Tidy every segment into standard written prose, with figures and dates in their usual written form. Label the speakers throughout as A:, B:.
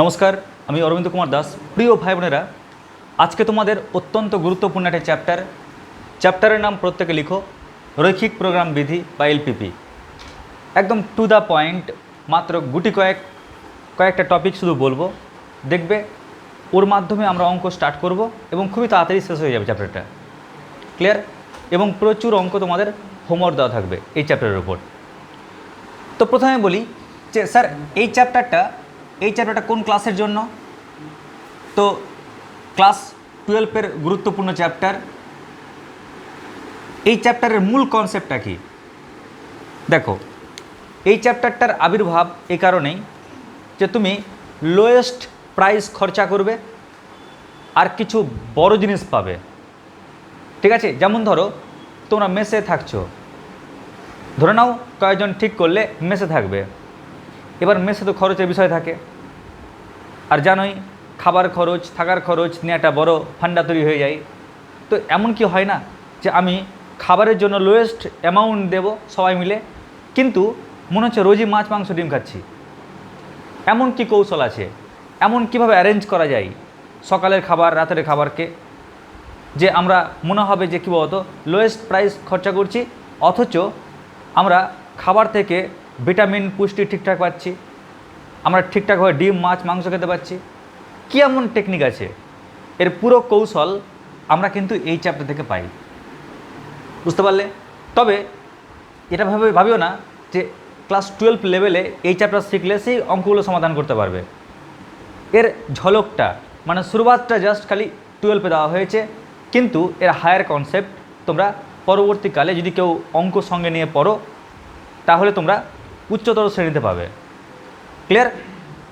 A: নমস্কার, আমি অরবিন্দ কুমার দাস। প্রিয় ভাই বোনেরা, আজকে তোমাদের অত্যন্ত গুরুত্বপূর্ণ একটা চ্যাপ্টারের নাম প্রত্যেকে লিখো, রৈখিক প্রোগ্রাম বিধি বা এলপিপি। একদম টু দ্য পয়েন্ট, মাত্র গুটি কয়েকটা টপিক শুধু বলবো, দেখবে ওর মাধ্যমে আমরা অঙ্ক স্টার্ট করব এবং খুবই তাড়াতাড়ি শেষ হয়ে যাবে চ্যাপ্টারটা। ক্লিয়ার? এবং প্রচুর অঙ্ক তোমাদের হোমওয়ার্ক দেওয়া থাকবে এই চ্যাপ্টারের উপর। তো প্রথমে বলি যে স্যার এই চ্যাপ্টারটা কোন ক্লাসের জন্য? তো ক্লাস 12-এর গুরুত্বপূর্ণ চ্যাপ্টার। এই চ্যাপ্টারের মূল কনসেপ্টটা কি? দেখো, এই চ্যাপ্টারটার আবির্ভাব এই কারণেই যে তুমি লোয়েস্ট প্রাইস খরচা করবে আর কিছু বড় জিনিস পাবে। ঠিক আছে? যেমন ধরো তোমরা মেসে থাকছো, ধরে নাও কয়েকজন ঠিক করলে মেসে থাকবে। এবার মেসে তো খরচের বিষয় থাকে, আর জানোই খাবার খরচ, থাকার খরচ নিয়ে একটা বড় ফান্ডা তৈরি হয়ে যায়। তো এমন কি হয় না যে আমি খাবারের জন্য লোয়েস্ট অ্যামাউন্ট দেব সবাই মিলে, কিন্তু মনে হচ্ছে রোজই মাছ মাংস ডিম খাচ্ছি। এমন কি কৌশল আছে? এমন কিভাবে অ্যারেঞ্জ করা যায় সকালের খাবার রাতের খাবারকে, যে আমরা মনে হবে যে কী বলতো লোয়েস্ট প্রাইস খরচা করছি, অথচ আমরা খাবার থেকে ভিটামিন পুষ্টি ঠিকঠাক পাচ্ছি, আমরা ঠিকঠাকভাবে ডিম মাছ মাংস খেতে পাচ্ছি। কী এমন টেকনিক আছে? এর পুরো কৌশল আমরা কিন্তু এই চ্যাপ্টার থেকে পাই। বুঝতে পারলে? তবে এটা ভাবিও না যে ক্লাস 12 লেভেলে এই চ্যাপ্টার শিখলে সেই অঙ্কগুলো সমাধান করতে পারবে। এর ঝলকটা মানে শুরুয়াতটা জাস্ট খালি 12-এ দেওয়া হয়েছে, কিন্তু এর হায়ার কনসেপ্ট তোমরা পরবর্তীকালে যদি কেউ অঙ্ক সঙ্গে নিয়ে পড়ো তাহলে তোমরা উচ্চতর শ্রেণীতে পাবে। ক্লিয়ার?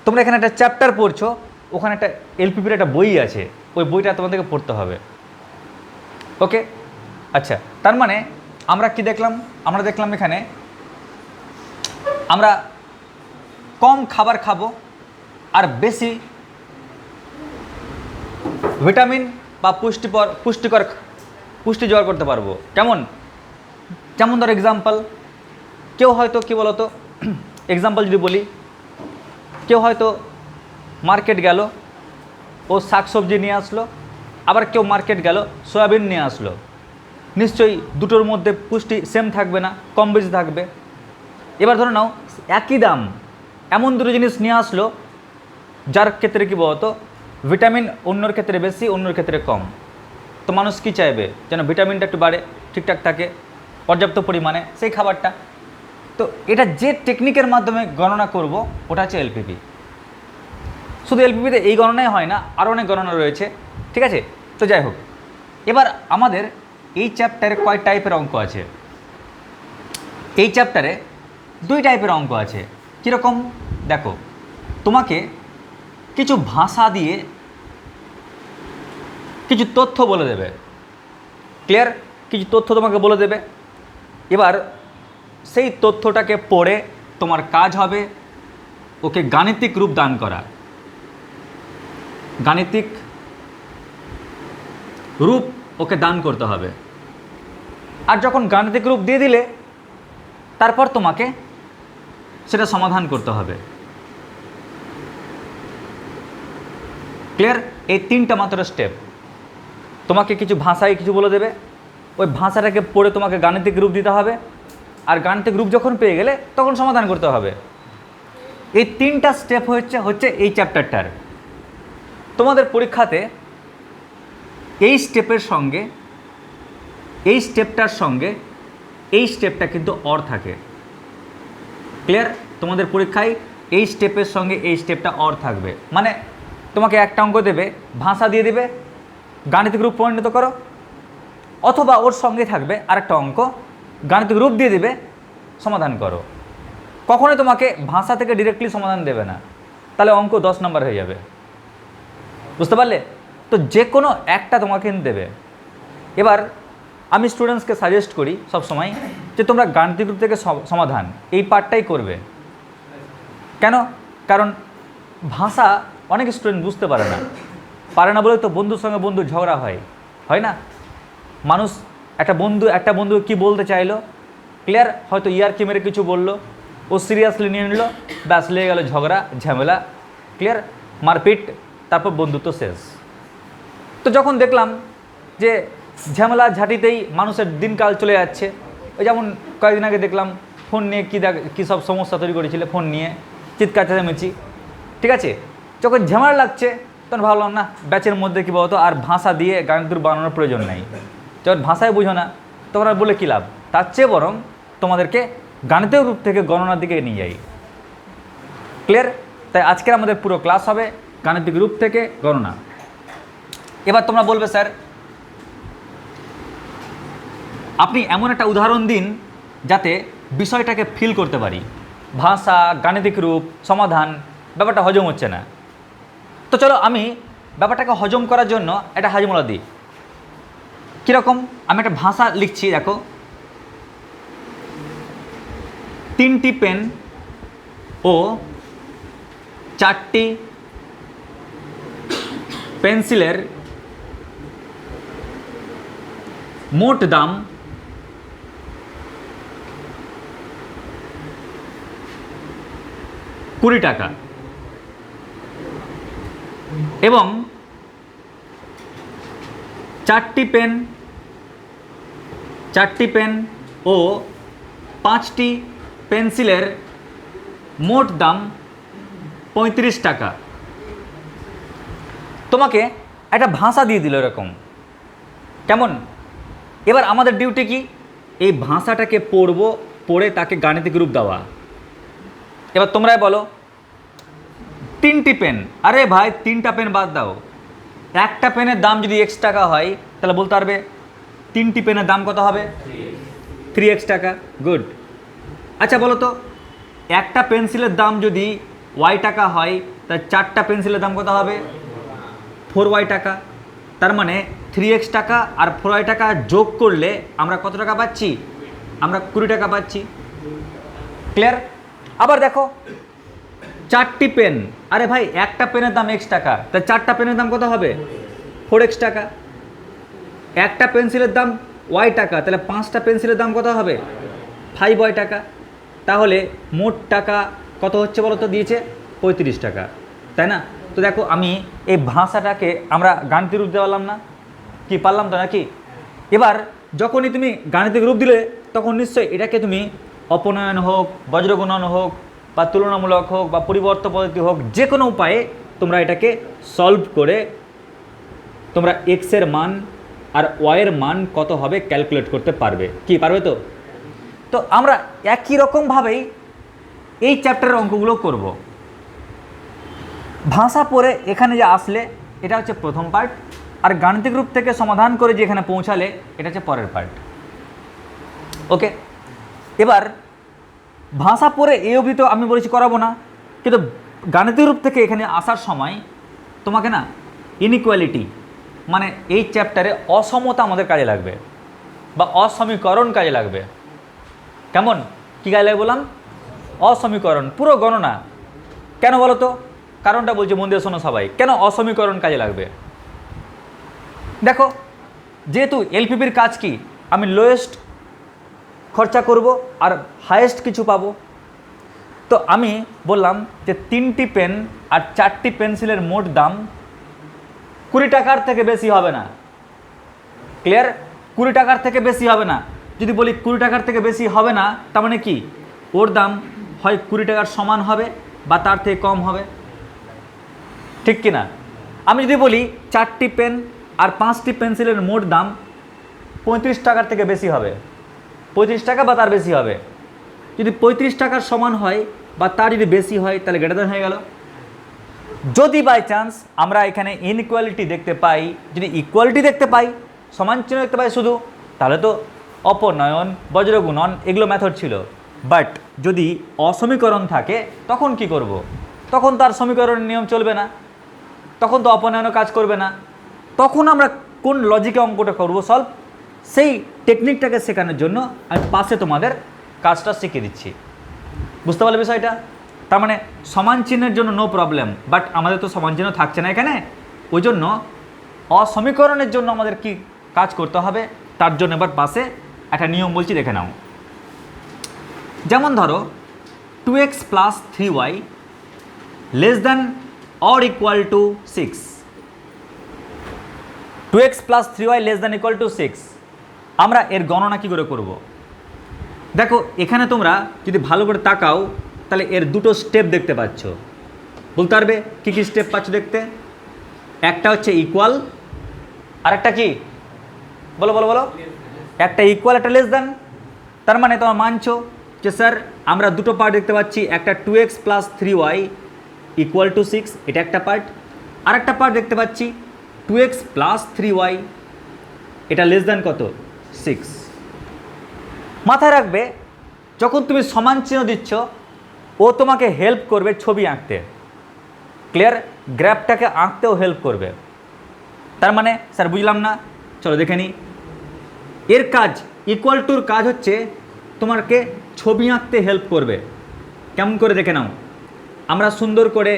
A: তোমরা এখানে একটা চ্যাপ্টার পড়ছো, ওখানে একটা এলপিপির একটা বই আছে, ওই বইটা তোমাদেরকে পড়তে হবে। ওকে, আচ্ছা, তার মানে আমরা কি দেখলাম? আমরা দেখলাম এখানে আমরা কম খাবার খাবো আর বেশি ভিটামিন বা পুষ্টি জোগাড় করতে পারবো। কেমন? যেমন ধর এক্সাম্পল, কেউ হয়তো কী বলতো, এক্সাম্পল যদি বলি, কেউ হয়তো মার্কেট গেল, ও শাকসবজি নিয়ে আসলো, আবার কেউ মার্কেট গেল সয়াবিন নিয়ে আসলো। নিশ্চয়ই দুটোর মধ্যে পুষ্টি সেম থাকবে না, কম বেশি থাকবে। এবার ধরে নাও একই দাম এমন দুটো জিনিস নিয়ে আসলো যার ক্ষেত্রে কী বলতো ভিটামিন অন্যর ক্ষেত্রে বেশি অন্যর ক্ষেত্রে কম। তো মানুষ কী চাইবে? যেন ভিটামিনটা একটু বাড়ে, ঠিকঠাক থাকে, পর্যাপ্ত পরিমাণে সেই খাবারটা। তো এটা যে টেকনিকের মাধ্যমে গণনা করব ওটা হচ্ছে এলপিপি। শুধু এলপিপিতে এই গণনাই হয় না, আরও অনেক গণনা রয়েছে। ঠিক আছে? তো যাই হোক, এবার আমাদের এই চ্যাপ্টারে কয় টাইপের অঙ্ক আছে? এই চ্যাপ্টারে 2 টাইপের অঙ্ক আছে। কীরকম? দেখো, তোমাকে কিছু ভাষা দিয়ে কিছু তথ্য বলে দেবে। ক্লিয়ার? কিছু তথ্য তোমাকে বলে দেবে। এবার সেই তথ্যটাকে পড়ে তোমার কাজ হবে ওকে গাণিতিক রূপ দান করা। গাণিতিক রূপ ওকে দান করতে হবে। আর যখন গাণিতিক রূপ দিয়ে দিলে তারপর তোমাকে সেটা সমাধান করতে হবে। ক্লিয়ার? এই 3টা মাত্র স্টেপ। তোমাকে কিছু ভাষায় কিছু বলে দেবে, ওই ভাষাটাকে পড়ে তোমাকে গাণিতিক রূপ দিতে হবে, আর গাণিতিক রূপ যখন পেয়ে গেলে তখন সমাধান করতে হবে। এই 3টা স্টেপ হচ্ছে এই চ্যাপ্টারটার। তোমাদের পরীক্ষাতে এই স্টেপটার সঙ্গে এই স্টেপটা কিন্তু অর থাকে। ক্লিয়ার? তোমাদের পরীক্ষায় এই স্টেপের সঙ্গে এই স্টেপটা অর থাকবে। মানে তোমাকে একটা অঙ্ক দেবে, ভাষা দিয়ে দেবে, গাণিতিক রূপ পরিণত করো, অথবা ওর সঙ্গে থাকবে আরেকটা অঙ্ক, গাণিতিক রূপ দিয়ে দেবে, সমাধান করো। কখনোই তোমাকে ভাষা থেকে ডিরেক্টলি সমাধান দেবে না, তাহলে অঙ্ক 10 নম্বর হয়ে যাবে। বুঝতে পারলে? তো যে কোনো একটা তোমাকে দেবে। এবার আমি স্টুডেন্টসকে সাজেস্ট করি সবসময় যে তোমরা গাণিতিক রূপ থেকে সমাধান এই পার্টটাই করবে। কেন? কারণ ভাষা অনেক স্টুডেন্ট বুঝতে পারে না বলে তো বন্ধুর সঙ্গে বন্ধুর ঝগড়া হয় না? মানুষ একটা বন্ধু কি বলতে চাইলো, ক্লিয়ার, হয়তো ইয়ারকি মেরে কিছু বললো, ও সিরিয়াসলি নিয়ে নিল, ব্যাস লেগে গেল ঝগড়া ঝামেলা। ক্লিয়ার? মারপিট, তারপর বন্ধুত্ব শেষ। তো যখন দেখলাম যে ঝামেলা ঝাঁটিতেই মানুষের দিনকাল চলে যাচ্ছে, ওই যেমন কয়েকদিন আগে দেখলাম ফোন নিয়ে কী সব সমস্যা তৈরি করেছিল, ফোন নিয়ে চিৎকার চেঁচামেচি, ঠিক আছে। যখন ঝামেলা লাগছে তখন ভাবলাম না, ব্যাচের মধ্যে কী বলতো আর ভাষা দিয়ে গান দূর বানানোর প্রয়োজন নেই। যখন ভাষায় বুঝো না তখন আর বলে কী লাভ, তার চেয়ে বরং তোমাদেরকে গাণিতিক রূপ থেকে গণনার দিকে নিয়ে যাই। ক্লিয়ার? তাই আজকের আমাদের পুরো ক্লাস হবে গাণিতিক রূপ থেকে গণনা। এবার তোমরা বলবে স্যার আপনি এমন একটা উদাহরণ দিন যাতে বিষয়টাকে ফিল করতে পারি, ভাষা, গাণিতিক রূপ, সমাধান, ব্যাপারটা হজম হচ্ছে না। তো চলো আমি ব্যাপারটাকে হজম করার জন্য একটা হাজমলা দিই। কীরকম? আমি একটা ভাষা লিখছি, দেখো 3টি পেন ও 4টি পেন্সিলের মোট দাম 20 টাকা এবং 4টি পেন ও 5টি পেন্সিলের মোট দাম 35 টাকা। তোমাকে একটা ভাষা দিয়ে দিল এরকম, কেমন? এবার আমাদের ডিউটি কি? এই ভাষাটাকে পড়বো, পড়ে তাকে গাণিতিক রূপ দেওয়া। এবার তোমরাই বলো 3টি পেন, আরে ভাই 3টা পেন বাদ দাও, একটা পেনের দাম যদি x টাকা হয় তাহলে বলতে পারবে 3টি পেনের দাম কত হবে? 3x টাকা। গুড। আচ্ছা বলো তো, একটা পেন্সিলের দাম যদি y টাকা হয় তাহলে 4টা পেন্সিলের দাম কত হবে? 4y টাকা। তার মানে 3x টাকা আর 4y টাকা যোগ করলে আমরা কত টাকা পাচ্ছি? আমরা 20 টাকা পাচ্ছি। ক্লিয়ার? আবার দেখো 4টি পেন, আরে ভাই একটা পেনের দাম x টাকা, তাহলে 4টা পেনের দাম কত হবে? 4x টাকা। একটা পেন্সিলের দাম y টাকা, তাহলে 5টা পেন্সিলের দাম কত হবে? 5y টাকা। তাহলে মোট টাকা কত হচ্ছে বলো তো? দিয়েছে 35 টাকা, তাই না? তো দেখো আমি এই ভাষাটাকে আমরা গাণিতিক রূপ দিতে পারলাম না, কি পারলাম তো নাকি? এবার যখনই তুমি গাণিতিক রূপ দিলে তখন নিশ্চয়ই এটাকে তুমি অপনয়ন হোক, বজ্রগুণন হোক, বা তুলনামূলক হোক, বা পরিবর্তন পদ্ধতি হোক, যে কোনো উপায়ে তোমরা এটাকে সলভ করে তোমরা এক্সের মান আর ওয়াইয়ের মান কত হবে ক্যালকুলেট করতে পারবে। কি পারবে তো? তো আমরা একই রকমভাবেই এই চ্যাপ্টারের অঙ্কগুলো করব। ভাষা পড়ে এখানে যে আসলে এটা হচ্ছে প্রথম পার্ট, আর গাণিতিক রূপ থেকে সমাধান করে যে এখানে পৌঁছালে এটা হচ্ছে পরের পার্ট। ওকে, এবার ভাষা পড়ে এই অবধি তো আমি বলেছি করাবো না, কিন্তু গাণিতিক রূপ থেকে এখানে আসার সময় তোমাকে না ইনইকুয়ালিটি মানে এই চ্যাপ্টারে অসমতা আমাদের কাজে লাগবে, বা অসমীকরণ কাজে লাগবে। কেমন? কী কাজে লাগবে বললাম? অসমীকরণ, পুরো গণনা। কেন বলো তো? কারণটা বলছি, মন দিয়ে শোনো সবাই। কেন অসমীকরণ কাজে লাগবে? দেখো, যেহেতু এলপিপির কাজ কি, আমি লোয়েস্ট খরচা করব আর হায়েস্ট কিছু পাবো। তো আমি বললাম যে 3টি পেন আর 4টি পেন্সিলের মোট দাম 20 টাকার থেকে বেশি হবে না। ক্লিয়ার? 20 টাকার থেকে বেশি হবে না। যদি বলি 20 টাকার থেকে বেশি হবে না, তার মানে কি ওর দাম হয় 20 টাকার সমান হবে বা তার থেকে কম হবে, ঠিক কি না? আমি যদি বলি 4টি পেন আর 5টি পেন্সিলের মোট দাম 35 টাকার থেকে বেশি হবে, 35 টাকা বা তার বেশি হবে। যদি 35 টাকার সমান হয় বা তার যদি বেশি হয় তাহলে গ্রেটার দেন হয়ে গেল। যদি বাই চান্স আমরা এখানে ইনইকুয়ালিটি দেখতে পাই, যদি ইকুয়ালিটি দেখতে পাই, সমান চিহ্ন দেখতে পাই শুধু, তাহলে তো অপনয়ন, বজ্রগুণন এগুলো মেথড ছিল। বাট যদি অসমীকরণ থাকে তখন কি করব? তখন তার সমীকরণের নিয়ম চলবে না, তখন তো অপনয়নও কাজ করবে না। তখন আমরা কোন লজিকে অঙ্কটা করব সলভ, সেই টেকনিকটাকে শেখানোর জন্য আমি পাশে তোমাদের কাজটা শিখিয়ে দিচ্ছি। বুঝতে পারলে বিষয়টা? তার মানে সমান চিহ্নের জন্য নো প্রবলেম, বাট আমাদের তো সমান চিহ্ন থাকছে না এখানে, ওই জন্য অসমীকরণের জন্য আমাদের কি কাজ করতে হবে, তার জন্য এবার পাশে একটা নিয়ম বলছি, দেখে নাও। যেমন ধরো 2x + 3y less than or equal two 6, 2x plus 3y less than equal two 6। আমরা এর গণনা কী করে করব? দেখো এখানে তোমরা যদি ভালো করে তাকাও তাহলে এর দুটো স্টেপ দেখতে পাচ্ছ। বলতে পারবে কী কী স্টেপ পাচ্ছ দেখতে? একটা হচ্ছে ইকুয়াল, আর একটা কি বলো বলো বলো, একটা ইকুয়াল একটা লেস দ্যান। তার মানে তোমরা মানছো যে স্যার আমরা দুটো পার্ট দেখতে পাচ্ছি, একটা 2x plus 3y equal to 6, এটা একটা পার্ট। আর একটা পার্ট দেখতে পাচ্ছি 2x প্লাস 3y, এটা লেস দ্যান কত? 6। মাথায় রাখবে যখন তুমি সমান চিহ্ন দিচ্ছ ও তোমাকে হেল্প করবে ছবি আঁকতে, ক্লিয়ার? গ্রাফটাকে আঁকতেও হেল্প করবে। তার মানে স্যার বুঝলাম না, চলো দেখে নিই। এর কাজ ইকুয়াল টুর কাজ হচ্ছে তোমাকে ছবি আঁকতে হেল্প করবে। কেমন করে দেখে নাও। আমরা সুন্দর করে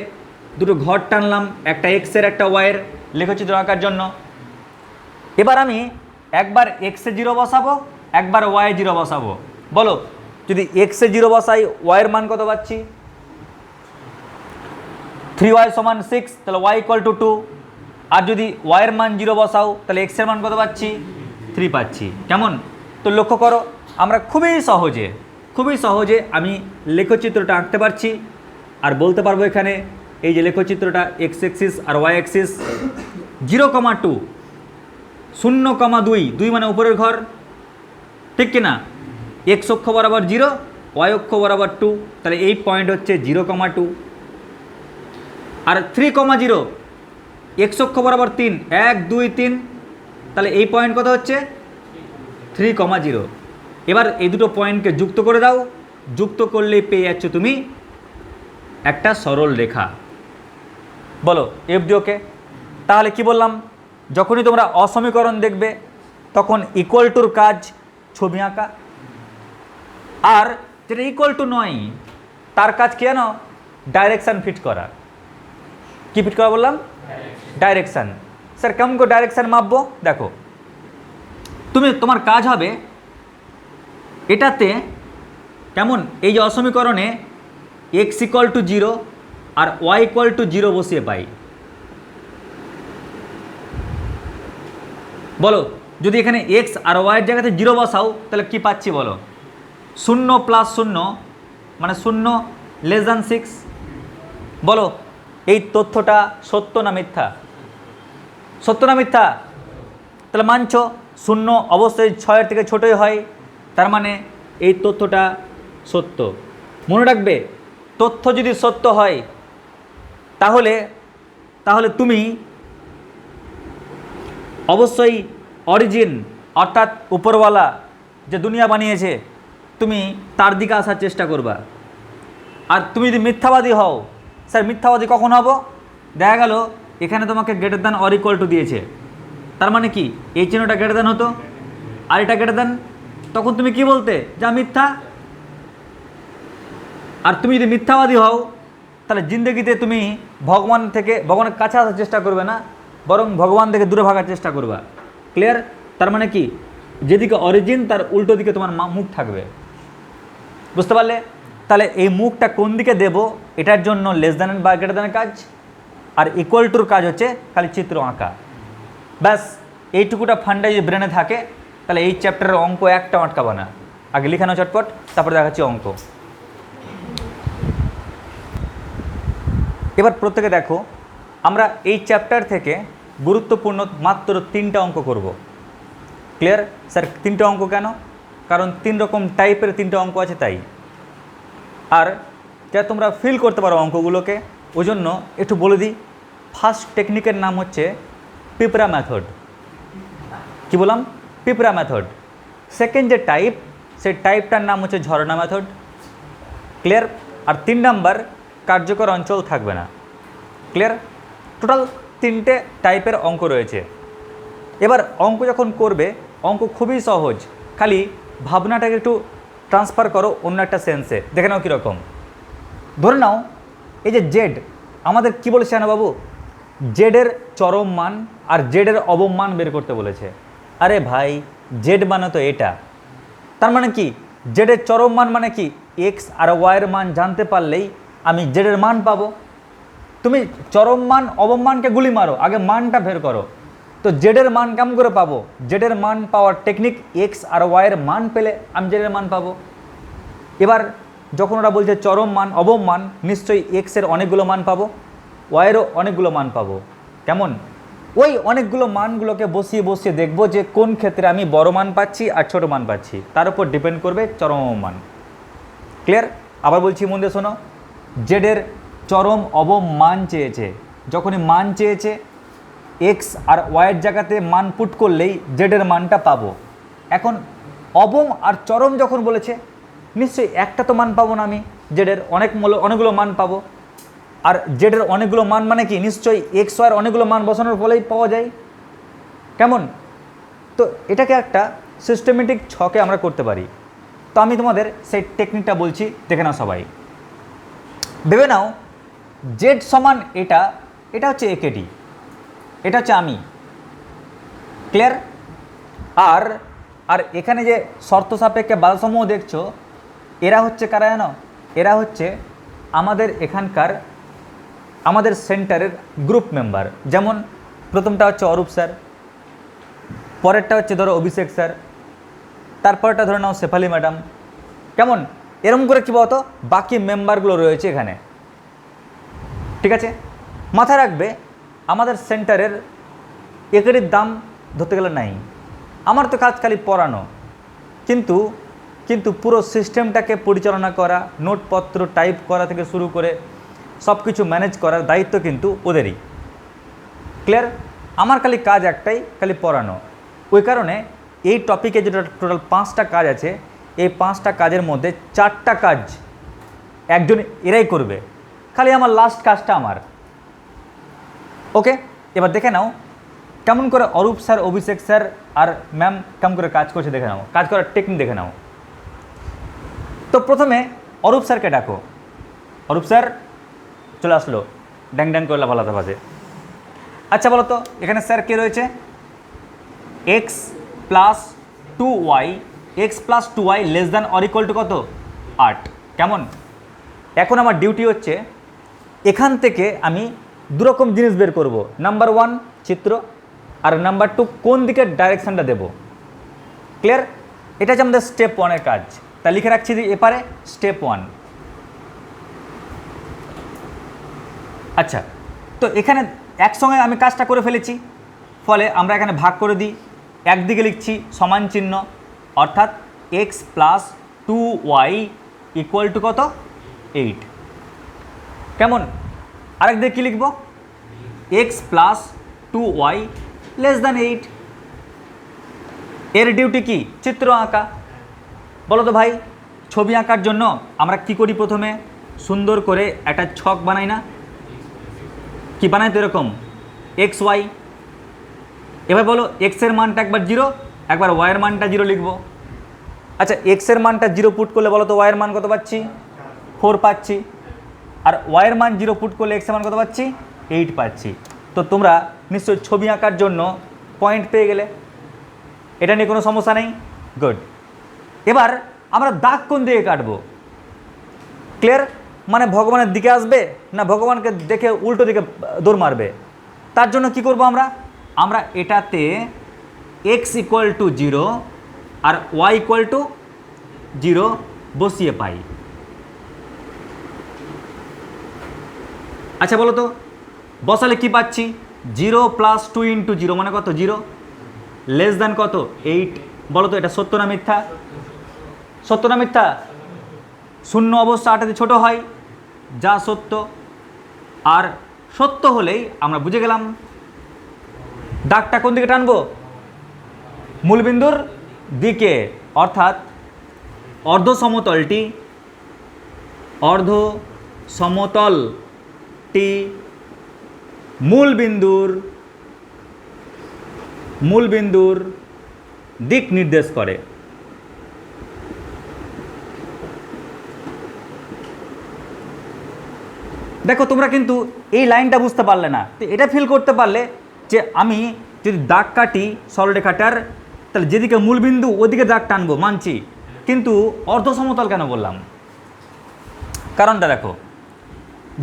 A: দুটো ঘর টানলাম, একটা এক্সের একটা ওয়াইয়ের লেখচিত্র আঁকার জন্য। এবার আমি একবার এক্সে 0 বসাবো, একবার ওয়াই 0 বসাবো। বলো যদি এক্সে 0 বসাই ওয়াইয়ের মান কত পাচ্ছি? 3y সমান 6, তাহলে y ইকুয়াল টু 2। আর যদি ওয়াইয়ের মান 0 বসাও তাহলে এক্সের মান কত পাচ্ছি? 3 পাচ্ছি। কেমন? তো লক্ষ্য করো আমরা খুবই সহজে আমি লেখচিত্রটা আঁকতে পারছি। আর বলতে পারবো এখানে এই যে লেখচিত্রটা এক্স অ্যাক্সিস আর ওয়াই অ্যাক্সিস, 0,2, 0,2, 2 মানে উপরের ঘর, ঠিক কিনা? এক্স অক্ষ বরাবর 0, ওয়াই অক্ষ বরাবর 2, তাহলে এই পয়েন্ট হচ্ছে 0,2। আর 3,0, এক্স অক্ষ বরাবর 3, 1 2 3, তাহলে এই পয়েন্ট কত হচ্ছে? 3,0। এবার এই দুটো পয়েন্টকে যুক্ত করে দাও, যুক্ত করলেই পেয়ে যাচ্ছ তুমি একটা সরল রেখা। বলো এফডিওকে। তাহলে কি বললাম? যখনই তোমরা অসমীকরণ দেখবে তখন ইকুয়াল টুর কাজ ছবি আঁকা, আর যেটা ইকুয়াল টু নয় তার কাজ কি জানো? ডাইরেকশান ফিট করা। কি ফিট করা বললাম? ডাইরেকশান। স্যার কেমন করে ডাইরেকশান মাপবো? দেখো তোমার কাজ হবে এটাতে কেমন, এই যে অসমীকরণে এক্স ইকুয়াল টু 0 আর ওয়াই ইকুয়াল টু 0 বসিয়ে পাই। বলো যদি এখানে এক্স আর ওয়াইয়ের জায়গাতে 0 বসাও তাহলে কি পাচ্ছি বলো? 0 প্লাস 0 মানে 0 লেস দ্যান 6। বলো এই তথ্যটা সত্য না মিথ্যা? সত্য না মিথ্যা? তাহলে মানছো 0 অবশ্যই 6-এর থেকে ছোটই হয়, তার মানে এই তথ্যটা সত্য। মনে রাখবে তথ্য যদি সত্য হয় তাহলে তুমি অবশ্যই অরিজিন অর্থাৎ উপরওয়ালা যে দুনিয়া বানিয়েছে তুমি তার দিকে আসার চেষ্টা করবা। আর তুমি যদি মিথ্যাবাদী হও, স্যার মিথ্যাবাদী কখন হব? দেখা গেল এখানে তোমাকে greater than or equal two দিয়েছে, তার মানে কি এই চিহ্নটা গ্রেটার দ্যান হতো আর এটা গ্রেটার দ্যান, তখন তুমি কি বলতে? যা মিথ্যা। আর তুমি যদি মিথ্যাবাদী হও তাহলে জিন্দগিতে তুমি ভগবানের কাছে আসার চেষ্টা করবে না, বরং ভগবান থেকে দূরে ভাগার চেষ্টা করবা। ক্লিয়ার? তার মানে কি যেদিকে অরিজিন তার উল্টো দিকে তোমার মুখ থাকবে। বুঝতে পারলে? তাহলে এই মুখটা কোন দিকে দেব এটার জন্য লেস দ্যান বা গ্রেটার দ্যানের কাজ, আর ইকুয়াল টুর কাজ হচ্ছে খালি চিত্র আঁকা। ব্যাস এইটুকুটা ফান্ডা যদি ব্রেনে থাকে তাহলে এই চ্যাপ্টারের অঙ্ক একটা আটকাবে না। আগে লিখানো চটপট, তারপরে দেখাচ্ছি অঙ্ক। এবার প্রত্যেকে দেখো আমরা এই চ্যাপ্টার থেকে গুরুত্বপূর্ণ মাত্র 3টা অঙ্ক করব। ক্লিয়ার? স্যার 3টে অঙ্ক কেন? কারণ 3 রকম টাইপের 3টে অঙ্ক আছে তাই। আর যা তোমরা ফিল করতে পারো অঙ্কগুলোকে, ওই জন্য একটু বলে দিই। ফার্স্ট টেকনিকের নাম হচ্ছে পিঁপড়া মেথড। কি বললাম? পিঁপড়া মেথড। সেকেন্ড যে টাইপ সেই টাইপটার নাম হচ্ছে ঝর্ণা মেথড। ক্লিয়ার? আর 3 নাম্বার কার্যকর অঞ্চল থাকবে না। ক্লিয়ার? টোটাল 3টে টাইপের অঙ্ক রয়েছে। এবার অঙ্ক যখন করবে অঙ্ক খুবই সহজ, খালি ভাবনাটাকে একটু ট্রান্সফার করো অন্য একটা সেন্সে। দেখে নাও কীরকম। ধরে নাও এই যে জেড, আমাদের কি বলেছে না বাবু? জেডের চরম মান আর জেডের অবমান বের করতে বলেছে। আরে ভাই জেড মানে তো এটা, তার মানে কি জেডের চরম মান মানে কি? এক্স আর ওয়াইয়ের মান জানতে পারলেই আমি জেডের মান পাবো। তুমি চরম মান অবম মানকে গুলি মারো, আগে মানটা বের করো। তো জেডের মান কেমন করে পাবো? জেডের মান পাওয়ার টেকনিক, এক্স আর ওয়াইয়ের মান পেলে আমি জেডের মান পাবো। এবার যখন ওরা বলছে চরম মান অবম মান, নিশ্চয়ই এক্সের অনেকগুলো মান পাবো, ওয়াইয়েরও অনেকগুলো মান পাবো। কেমন? ওই অনেকগুলো মানগুলোকে বসিয়ে বসিয়ে দেখবো যে কোন ক্ষেত্রে আমি বড় মান পাচ্ছি আর ছোট মান পাচ্ছি, তার উপর ডিপেন্ড করবে চরম অবম মান। ক্লিয়ার? আবার বলছি, মন দিয়ে শোনো। জেডের চরম অবম মান চেয়েছে, যখনই মান চেয়েছে এক্স আর ওয়াইয়ের জায়গাতে মান পুট করলেই জেডের মানটা পাবো। এখন অবম আর চরম যখন বলেছে, নিশ্চয়ই একটা তো মান পাবো না, আমি জেডের অনেকগুলো মান পাবো। আর জেডের অনেকগুলো মান মানে কি? নিশ্চয়ই এক্স ওয়াইয়ের অনেকগুলো মান বসানোর ফলেই পাওয়া যায়। কেমন? তো এটাকে একটা সিস্টেমেটিক ছকে আমরা করতে পারি। তো আমি তোমাদের সেই টেকনিকটা বলছি, দেখে নাও সবাই। ভেবে নাও জেড সমান এটা, এটা হচ্ছে একেডি, এটা হচ্ছে আমি। ক্লিয়ার? আর আর এখানে যে শর্ত সাপেক্ষে বাধাসমূহ দেখছো, এরা হচ্ছে কারা জানো? এরা হচ্ছে আমাদের এখানকার, আমাদের সেন্টারের গ্রুপ মেম্বার। যেমন প্রথমটা হচ্ছে অরূপ স্যার, পরেরটা হচ্ছে ধরো অভিষেক স্যার, তারপরটা ধরে নাও শেফালি ম্যাডাম। কেমন? এরকম করে কী বলতো বাকি মেম্বারগুলো রয়েছে এখানে। ঠিক আছে? মাথায় রাখবে আমাদের সেন্টারের একেডির দাম ধরতে গেলে নাই। আমার তো কাজ খালি পড়ানো, কিন্তু কিন্তু পুরো সিস্টেমটাকে পরিচালনা করা, নোটপত্র টাইপ করা থেকে শুরু করে সব কিছু ম্যানেজ করার দায়িত্ব কিন্তু ওদেরই। ক্লিয়ার? আমার খালি কাজ একটাই, খালি পড়ানো। ওই কারণে এই টপিকে যেটা টোটাল 5টা কাজ আছে, এই 5টা কাজের মধ্যে 4টা কাজ একজন এরাই করবে, খালি আমার লাস্ট কাজটা আমার। ওকে, এবার দেখে নাও কেমন করে অরূপ স্যার, অভিষেক স্যার আর ম্যাম কেমন করে কাজ করছে, দেখে নাও, কাজ করার টেকনিক দেখে নাও। তো প্রথমে অরূপ স্যারকে ডাকো। অরূপ স্যার চলে আসলো, ড্যাং ড্যাং করলে ভালো পাশে। আচ্ছা বলো তো এখানে স্যার কে রয়েছে? X plus 2y, x plus 2y less than or equal two কত? 8। কেমন? এখন আমার ডিউটি হচ্ছে এখান থেকে আমি দুরকম জিনিস বের করব। নাম্বার 1 চিত্র, আর নাম্বার 2 কোন দিকে ডাইরেকশানটা দেব। ক্লিয়ার? এটা হচ্ছে আমাদের স্টেপ 1-এর কাজ। তা লিখে রাখছি এপারে স্টেপ 1। আচ্ছা, তো এখানে একসঙ্গে আমি কাজটা করে ফেলেছি, ফলে আমরা এখানে ভাগ করে দিই। একদিকে লিখছি সমান চিহ্ন, অর্থাৎ x plus 2y equal to কত? 8। কেমন? আরেকদিকে কী লিখব? X plus 2y less than 8। এর ডিউটি কি? চিত্র আঁকা। বলো তো ভাই, ছবি আঁকার জন্য আমরা কি করি? প্রথমে সুন্দর করে একটা ছক বানাই না? কি বানাই তো এরকম এক্স ওয়াই। এবার বলো এক্সের মানটা একবার 0, একবার ওয়াইয়ের মানটা 0 লিখব। আচ্ছা, এক্সের মানটা 0 পুট করলে বলো তো ওয়াইয়ের মান কত পাচ্ছি? 4 পাচ্ছি। আর ওয়াইয়ের মান 0 পুট করলে এক্সের মান কত পাচ্ছি? 8 পাচ্ছি। তো তোমরা নিশ্চয়ই ছবি আঁকার জন্য পয়েন্ট পেয়ে গেলে, এটা নিয়ে কোনো সমস্যা নেই। গুড। এবার আমরা দাগ কোন দিকে কাটবো? ক্লিয়ার? মানে ভগবানের দিকে আসবে না ভগবানকে দেখে উল্টো দিকে দৌড় মারবে? তার জন্য কি করব আমরা? আমরা এটাতে এক্স ইকুয়াল টু 0 আর ওয়াই ইকুয়াল টু 0 বসিয়ে পাই। আচ্ছা বলো তো বসালে কি পাচ্ছি? 0 প্লাস 2 ইন্টু 0 মানে কত? 0 লেস দ্যান কত? 8। বলো তো এটা সত্য না মিথ্যা? সত্য না মিথ্যা? শূন্য অবশ্য 8-এ ছোট হয়, যা সত্য। আর সত্য হলেই আমরা বুঝে গেলাম দাগটা কোন দিকে টানবো? মূলবিন্দুর দিকে, অর্থাৎ অর্ধ সমতলটি মূলবিন্দুর দিক নির্দেশ করে। দেখো তোমরা কিন্তু এই লাইনটা বুঝতে পারলে না, তো এটা ফিল করতে পারলে যে আমি যদি দাগ কাটি সরলরেখাটার, তাহলে যেদিকে মূলবিন্দু ওদিকে দাগ টানবো মানছি, কিন্তু অর্ধ সমতল কেন বললাম? কারণটা দেখো,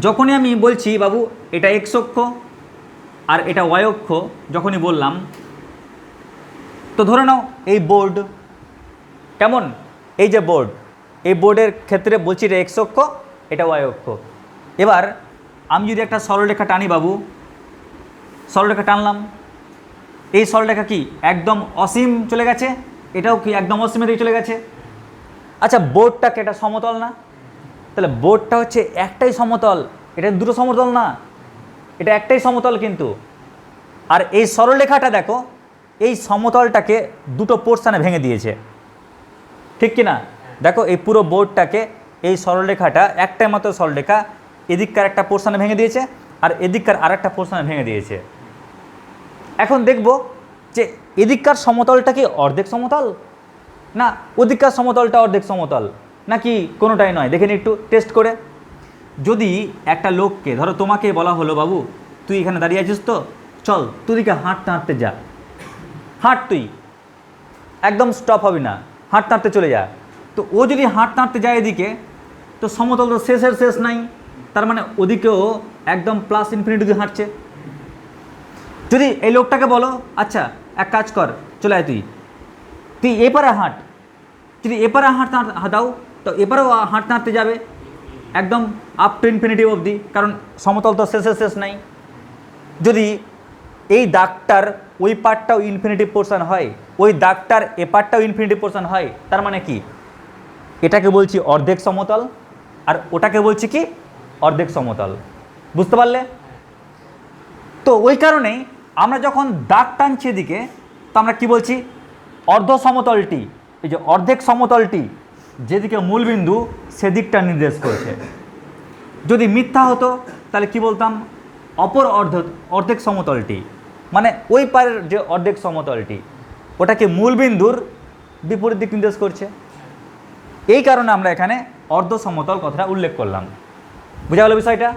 A: যখনই আমি বলছি বাবু এটা এক্স অক্ষ আর এটা ওয়াই অক্ষ, যখনই বললাম, তো ধরে নাও এই বোর্ড, কেমন, এই যে বোর্ড, এই বোর্ডের ক্ষেত্রে বলছি এটা এক্স অক্ষ, এটা ওয়াই অক্ষ। এবার আমি যদি একটা সরলরেখা টানি বাবু, সরলরেখা টানলাম, এই সরলরেখা কি একদম অসীম চলে গেছে, এটাও কি একদম অসীমের দিকে চলে গেছে। আচ্ছা বোর্ডটাকে এটা সমতল না, তাহলে বোর্ডটা হচ্ছে একটাই সমতল, এটা দুটো সমতল না, এটা একটাই সমতল কিন্তু। আর এই সরলরেখাটা দেখো এই সমতলটাকে দুটো পোর্শনে ভেঙে দিয়েছে, ঠিক কি না? দেখো এই পুরো বোর্ডটাকে এই সরলরেখাটা একটাই মাত্র সরলরেখা, এদিককার একটা পোর্শনে ভেঙে দিয়েছে আর এদিককার আর একটা পোর্শনে ভেঙে দিয়েছে। এখন দেখব যে এদিককার সমতলটা কি অর্ধেক সমতল, না ওদিককার সমতলটা অর্ধেক সমতল, নাকি কোনোটাই নয়। দেখে নিই একটু টেস্ট করে। যদি একটা লোককে, ধরো তোমাকে বলা হলো বাবু তুই এখানে দাঁড়িয়ে আছিস তো, চল তুই দিকে হাঁটতে হাঁটতে যা, হাঁট, তুই একদম স্টপ হবি না, হাঁটতে হাঁটতে চলে যা। তো ও যদি হাঁটতে হাঁটতে যায় এদিকে, তো সমতল তো শেষের শেষ নাই, তার মানে ওদিকেও একদম প্লাস ইনফিনিটি দিয়ে হাঁটছে। যদি এই লোকটাকে বলো আচ্ছা এক কাজ কর, চলে আয়, তুই এপারে হাঁট, যদি এপারে হাঁটতে দাও তো এপারেও হাঁটতে হাঁটতে যাবে একদম আপ টু ইনফিনিটি অবধি, কারণ সমতল তো শেষের শেষ নাই। যদি এই দাগটার ওই পার্টটাও ইনফিনিটিভ পোর্শন হয়, ওই দাগটার এ পার্টটাও ইনফিনিটিভ পোর্শন হয়, তার মানে কি এটাকে বলছি অর্ধেক সমতল আর ওটাকে বলছি কি অর্ধেক সমতল। বুঝতে পারলে? তো ওই কারণেই আমরা যখন দাগ টানছি এদিকে, তো আমরা কি বলছি, অর্ধ সমতলটি, এই যে অর্ধেক সমতলটি যেদিকে মূলবিন্দু সেদিকটা নির্দেশ করছে। যদি মিথ্যা হতো তাহলে কি বলতাম, অপর অর্ধেক সমতলটি, মানে ওই পারের যে অর্ধেক সমতলটি ওটাকে মূলবিন্দুর বিপরীত দিক নির্দেশ করছে। এই কারণে আমরা এখানে অর্ধ সমতল কথাটা উল্লেখ করলাম। বুঝা গেল বিষয়টা?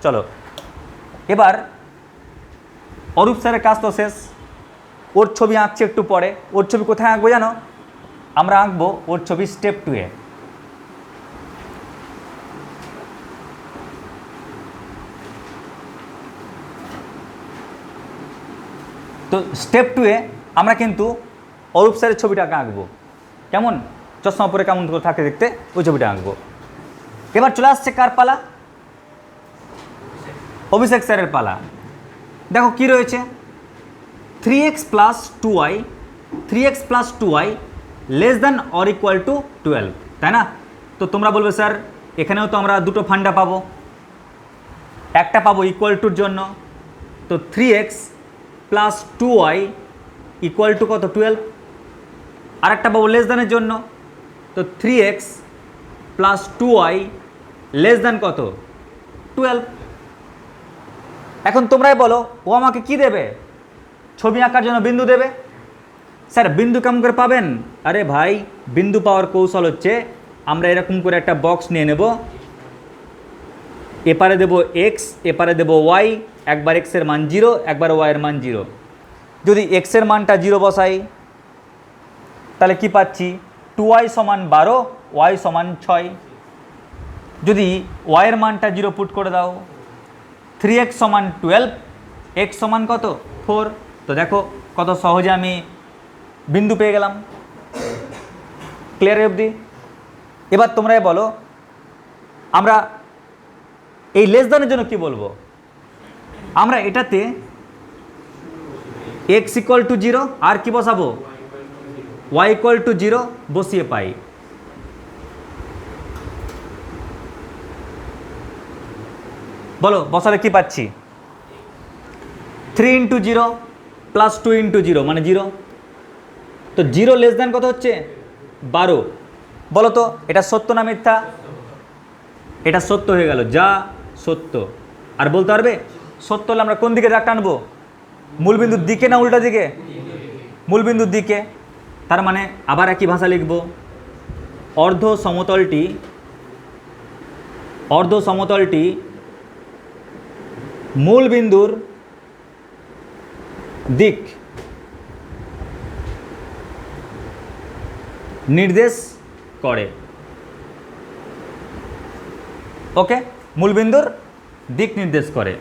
A: চলো এবার অরূপ স্যারের কাজ তো শেষ, ওর ছবি আঁকছে একটু পরে। ওর ছবি কোথায় আঁকবো জানো? আমরা আঁকবো ওর ছবি স্টেপ 2-এ। তো স্টেপ 2-এ আমরা কিন্তু অরূপ স্যারের ছবিটাকে আঁকবো। কেমন চশমা পরে কেমন থাকে দেখতে, ওই ছবিটা আঁকবো। এবার চলে আসছে কার পালা? অভিষেক স্যারের পালা। দেখো কি রয়েছে, 3x + 2y, 3x + 2y less than or equal two 12, তাই না? তো তোমরা বলবে স্যার এখানেও তো আমরা দুটো ফান্ডা পাবো, একটা পাবো ইকুয়াল টুর জন্য, তো 3x + 2y ইকুয়াল টু কত 12, আর একটা পাবো লেস দ্যানের জন্য, তো 3x + 2y লেস দ্যান কত 12। এখন তোমরাই বলো ও আমাকে কি দেবে, ছবি আঁকার জন্য বিন্দু দেবে। স্যার বিন্দু কেমন করে পাবেন? আরে ভাই বিন্দু পাওয়ার কৌশল হচ্ছে আমরা এরকম করে একটা বক্স নিয়ে নেব, এপারে দেবো এক্স, এপারে দেবো ওয়াই, একবার এক্সের মান 0, একবার ওয়াইয়ের মান 0। যদি এক্সের মানটা 0 বসাই তাহলে কি পাচ্ছি, 2y = 12, y = 6। যদি ওয়াইয়ের মানটা 0 পুট করে দাও, 3x = 12, x সমান কত 4। তো দেখো কত সহজে আমি বিন্দু পেয়ে গেলাম। ক্লিয়ার অবধি? এবার তোমরাই বলো আমরা এই লেস দ্যানের জন্য কি বলবো? আমরা এটাতে x = 0 আর কি বসাবো, y = 0 বসিয়ে পাই। বলো বসালে কি পাচ্ছি, 3 × 0 + 2 × 0 মানে 0। তো 0 লেস দ্যান কত হচ্ছে 12। বলো তো এটা সত্য না মিথ্যা? এটা সত্য হয়ে গেল, যা সত্য। আর বলতে পারবে সত্য হলে আমরা কোন দিকে দাগ টানবো, মূলবিন্দুর দিকে না উল্টা দিকে? মূলবিন্দুর দিকে। তার মানে আবার একই ভাষা লিখব, অর্ধ সমতলটি মূলবিন্দুর দিক নির্দেশ করে। ওকে। মূলবিন্দুর দিক নির্দেশ করে।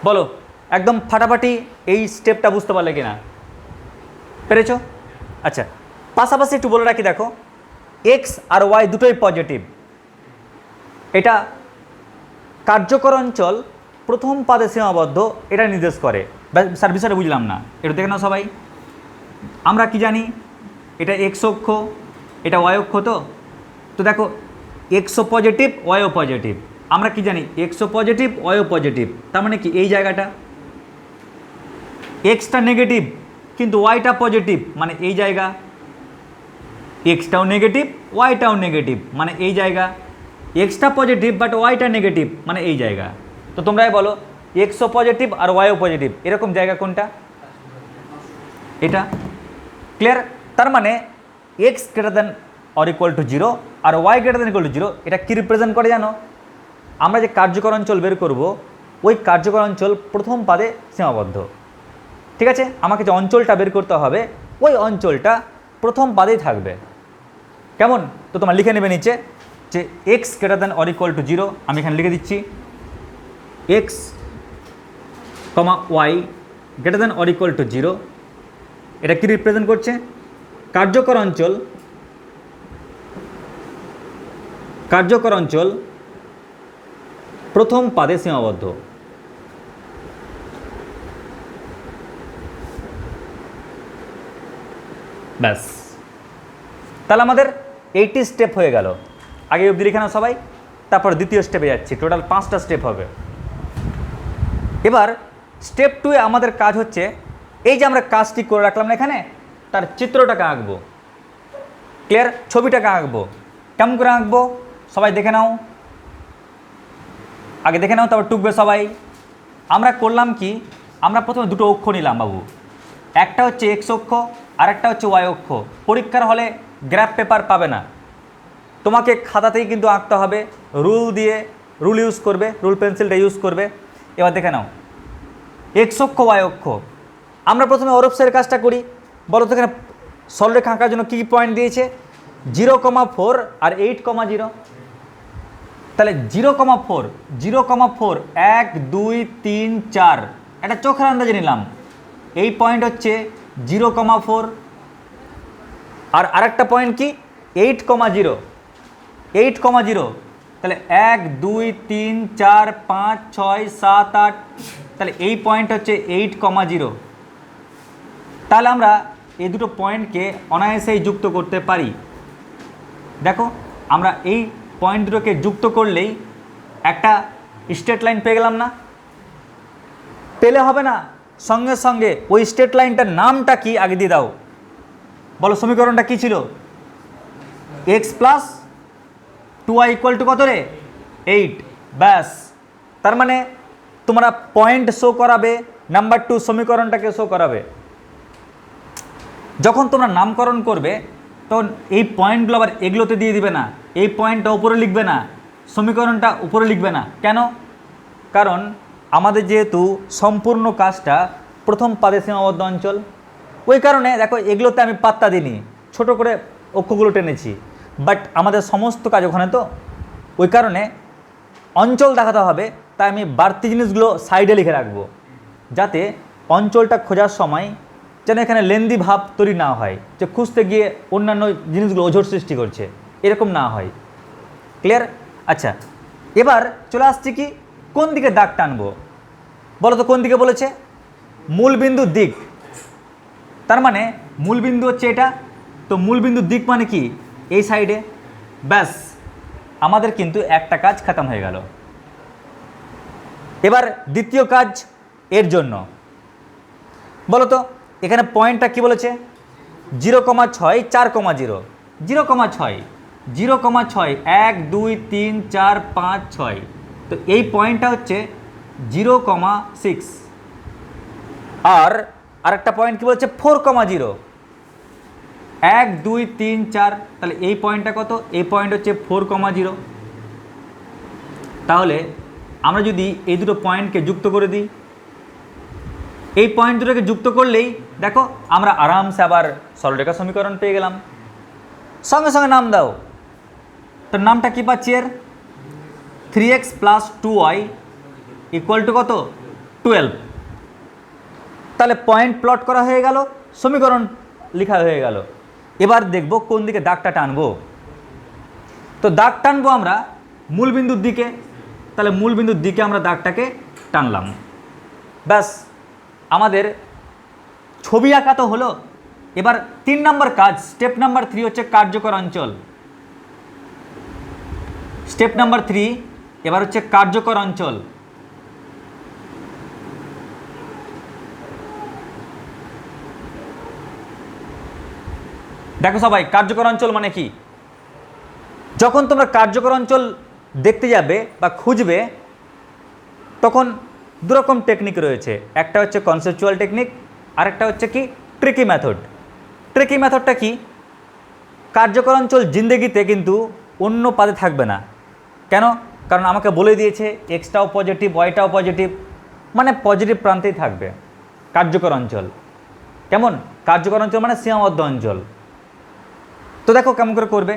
A: বলো একদম ফাটাফাটি এই স্টেপটা বুঝতে পারলে কিনা, পেরেছো? আচ্ছা, পাশাপাশি একটু বলে রাখি, দেখো এক্স আর ওয়াই দুটোই পজিটিভ। এটা কার্যকর অঞ্চল প্রথম পাদে সীমাবদ্ধ, এটা নির্দেশ করে। স্যার বিষয়টা বুঝলাম না, একটু দেখে নাও সবাই। আমরা কি জানি, এটা এক্স অক্ষ, এটা ওয়াই অক্ষ। তো দেখো এক্সও পজিটিভ ওয়াইও পজিটিভ। আমরা কি জানি, এক্সও পজিটিভ ওয়াইও পজিটিভ। তার মানে কি এই জায়গাটা এক্সটা নেগেটিভ কিন্তু ওয়াইটা পজিটিভ, মানে এই জায়গা। এক্সটাও নেগেটিভ ওয়াইটাও নেগেটিভ, মানে এই জায়গা। এক্সটা পজিটিভ বাট ওয়াইটা নেগেটিভ, মানে এই জায়গা। তো তোমরাই বলো এক্সও পজিটিভ আর ওয়াইও পজিটিভ, এরকম জায়গা কোনটা? এটা। ক্লিয়ার? তার মানে x greater than or equal to 0 আর y greater than equal to 0, এটা কী রিপ্রেজেন্ট করে জানো? আমরা যে কার্যকর অঞ্চল বের করব, ওই কার্যকর অঞ্চল প্রথম পাদে সীমাবদ্ধ। ঠিক আছে, আমাকে যে অঞ্চলটা বের করতে হবে ওই অঞ্চলটা প্রথম পাদেই থাকবে। কেমন? তো তোমার লিখে নেবে নিচে যে x greater than or equal to 0, আমি এখানে লিখে দিচ্ছি x comma y greater than or equal to 0। এটা কি রিপ্রেজেন্ট করছে? কার্যকর অঞ্চল, কার্যকর অঞ্চল প্রথম পাদে সীমাবদ্ধ। ব্যাস, তাহলে আমাদের 80 স্টেপ হয়ে গেল। আগে অবধি লিখে নাও সবাই, তারপর দ্বিতীয় স্টেপে যাচ্ছি। টোটাল 5টা স্টেপ হবে। এবার স্টেপ 2-এ আমাদের কাজ হচ্ছে, এই যে আমরা কাজটি করে রাখলাম না এখানে, তার চিত্রটাকে আঁকবো। ক্লিয়ার? ছবিটাকে আঁকবো। কেমন করে আঁকবো সবাই দেখে নাও, আগে দেখে নাও, তারপর টুকবে সবাই। আমরা করলাম কি, আমরা প্রথমে দুটো অক্ষ নিলাম বাবু, একটা হচ্ছে এক্স অক্ষ আর একটা হচ্ছে ওয়াই অক্ষ। পরীক্ষার হলে গ্রাফ পেপার পাবে না, তোমাকে খাতাতেই কিন্তু আঁকতে হবে, রুল দিয়ে, রুল ইউজ করবে, রুল পেন্সিলটা ইউজ করবে। এবার দেখে নাও এক্স অক্ষ ওয়াই অক্ষ। আমরা প্রথমে অরূপসের কাজটা করি। বলো তো এখানে সরলরেখা আঁকার জন্য কী পয়েন্ট দিয়েছে? 0,4 আর 8,0। তাহলে 0,4, 0,4, 1 2 3 4, একটা চোখের আন্দাজে নিলাম। এই পয়েন্ট হচ্ছে 0,4 আর আরেকটা পয়েন্ট কি 8,0, 8,0। তাহলে 1 2 3 4 5 6 7 8, তাহলে এই পয়েন্ট হচ্ছে 8,0। তাহলে আমরা এই দুটো পয়েন্টকে অনায়াসেই যুক্ত করতে পারি। দেখো আমরা এই পয়েন্ট দুটোকে যুক্ত করলেই একটা স্ট্রেট লাইন পেয়ে গেলাম না? পেলে হবে না, সঙ্গে সঙ্গে ওই স্ট্রেট লাইনটার নামটা কি আগে দিয়ে দাও। বলো সমীকরণটা কি ছিল? X plus 2y equal to কত রে? 8। ব্যাস, তার মানে তোমরা পয়েন্ট শো করাবে, নাম্বার 2 সমীকরণটাকে শো করাবে। যখন তোমরা নামকরণ করবে তখন এই পয়েন্টগুলো আবার এগুলোতে দিয়ে দিবে না, এই পয়েন্টটা উপরে লিখবে না, সমীকরণটা উপরে লিখবে না। কেন? কারণ আমাদের যেহেতু সম্পূর্ণ কাজটা প্রথম পাদে সীমাবদ্ধ অঞ্চল, ওই কারণে দেখো এগুলোতে আমি পাত্তা দিইনি, ছোট করে অক্ষগুলো টেনেছি। বাট আমাদের সমস্ত কাজ ওখানে, তো ওই কারণে অঞ্চল দেখাতে হবে, তাই আমি বাড়তি জিনিসগুলো সাইডে লিখে রাখবো, যাতে অঞ্চলটা খোঁজার সময় যেন এখানে লেন্দি ভাব তৈরি না হয়, যে খুঁজতে গিয়ে অন্যান্য জিনিসগুলো ওঝর সৃষ্টি করছে, এরকম না হয়। ক্লিয়ার? আচ্ছা, এবার চলে আসছি কি কোন দিকে দাগ টানবো। বলো তো কোন দিকে বলেছে? মূলবিন্দুর দিক। তার মানে মূলবিন্দু হচ্ছে এটা, তো মূলবিন্দুর দিক মানে কি এই সাইডে। ব্যাস, আমাদের কিন্তু একটা কাজ খতম হয়ে গেল। এবার দ্বিতীয় কাজ এর জন্য। বলো তো এখানে পয়েন্টটা কি বলেছে? 0,6 4,0, 0,6, 0,6 1 2 3 4 5 6। তো এই পয়েন্টটা হচ্ছে 0,6। আর আরেকটা পয়েন্ট কি বলছে? 4,0, 1 2 3 4। তাহলে এই পয়েন্টটা কত? এই পয়েন্ট হচ্ছে 4,0। তাহলে আমরা যদি এই দুটো পয়েন্টকে যুক্ত করে দিই, এই পয়েন্ট দুটোকে যুক্ত করলেই দেখো আমরা আরামসে আবার সরলরেখা সমীকরণ পেয়ে গেলাম। সঙ্গে সঙ্গে নাম দাও, তো নামটা কী পাচ্ছি এর? 3x + 2y = কত? 12। তাহলে পয়েন্ট প্লট করা হয়ে গেল, সমীকরণ লেখা হয়ে গেল। এবার দেখব কোন দিকে দাগটা টানবো। তো দাগ টানবো আমরা মূলবিন্দুর দিকে, তাহলে মূলবিন্দুর দিকে আমরা দাগটাকে টানলাম। ব্যাস আমাদের ছবি আঁকা তো হলো। এবার 3 নম্বর কাজ, স্টেপ নাম্বার 3 হচ্ছে কার্যকর অঞ্চল। স্টেপ নাম্বার 3 এবার হচ্ছে কার্যকর অঞ্চল। দেখো সবাই, কার্যকর অঞ্চল মানে কি? যখন তোমরা কার্যকর অঞ্চল দেখতে যাবে বা খুঁজবে, তখন দুরকম টেকনিক রয়েছে। একটা হচ্ছে কনসেপচুয়াল টেকনিক, আরেকটা হচ্ছে কি ট্রিকি মেথড। ট্রিকি মেথডটা কি? কার্যকর অঞ্চল জিন্দেগিতে কিন্তু অন্য পাদে থাকবে না। কেন? কারণ আমাকে বলে দিয়েছে এক্সটাও পজিটিভ, ওয়াইটাও পজিটিভ, মানে পজিটিভ প্রান্তেই থাকবে কার্যকর অঞ্চল। কেমন? কার্যকর অঞ্চল মানে সীমাবদ্ধ অঞ্চল। তো দেখো কেমন করে করবে,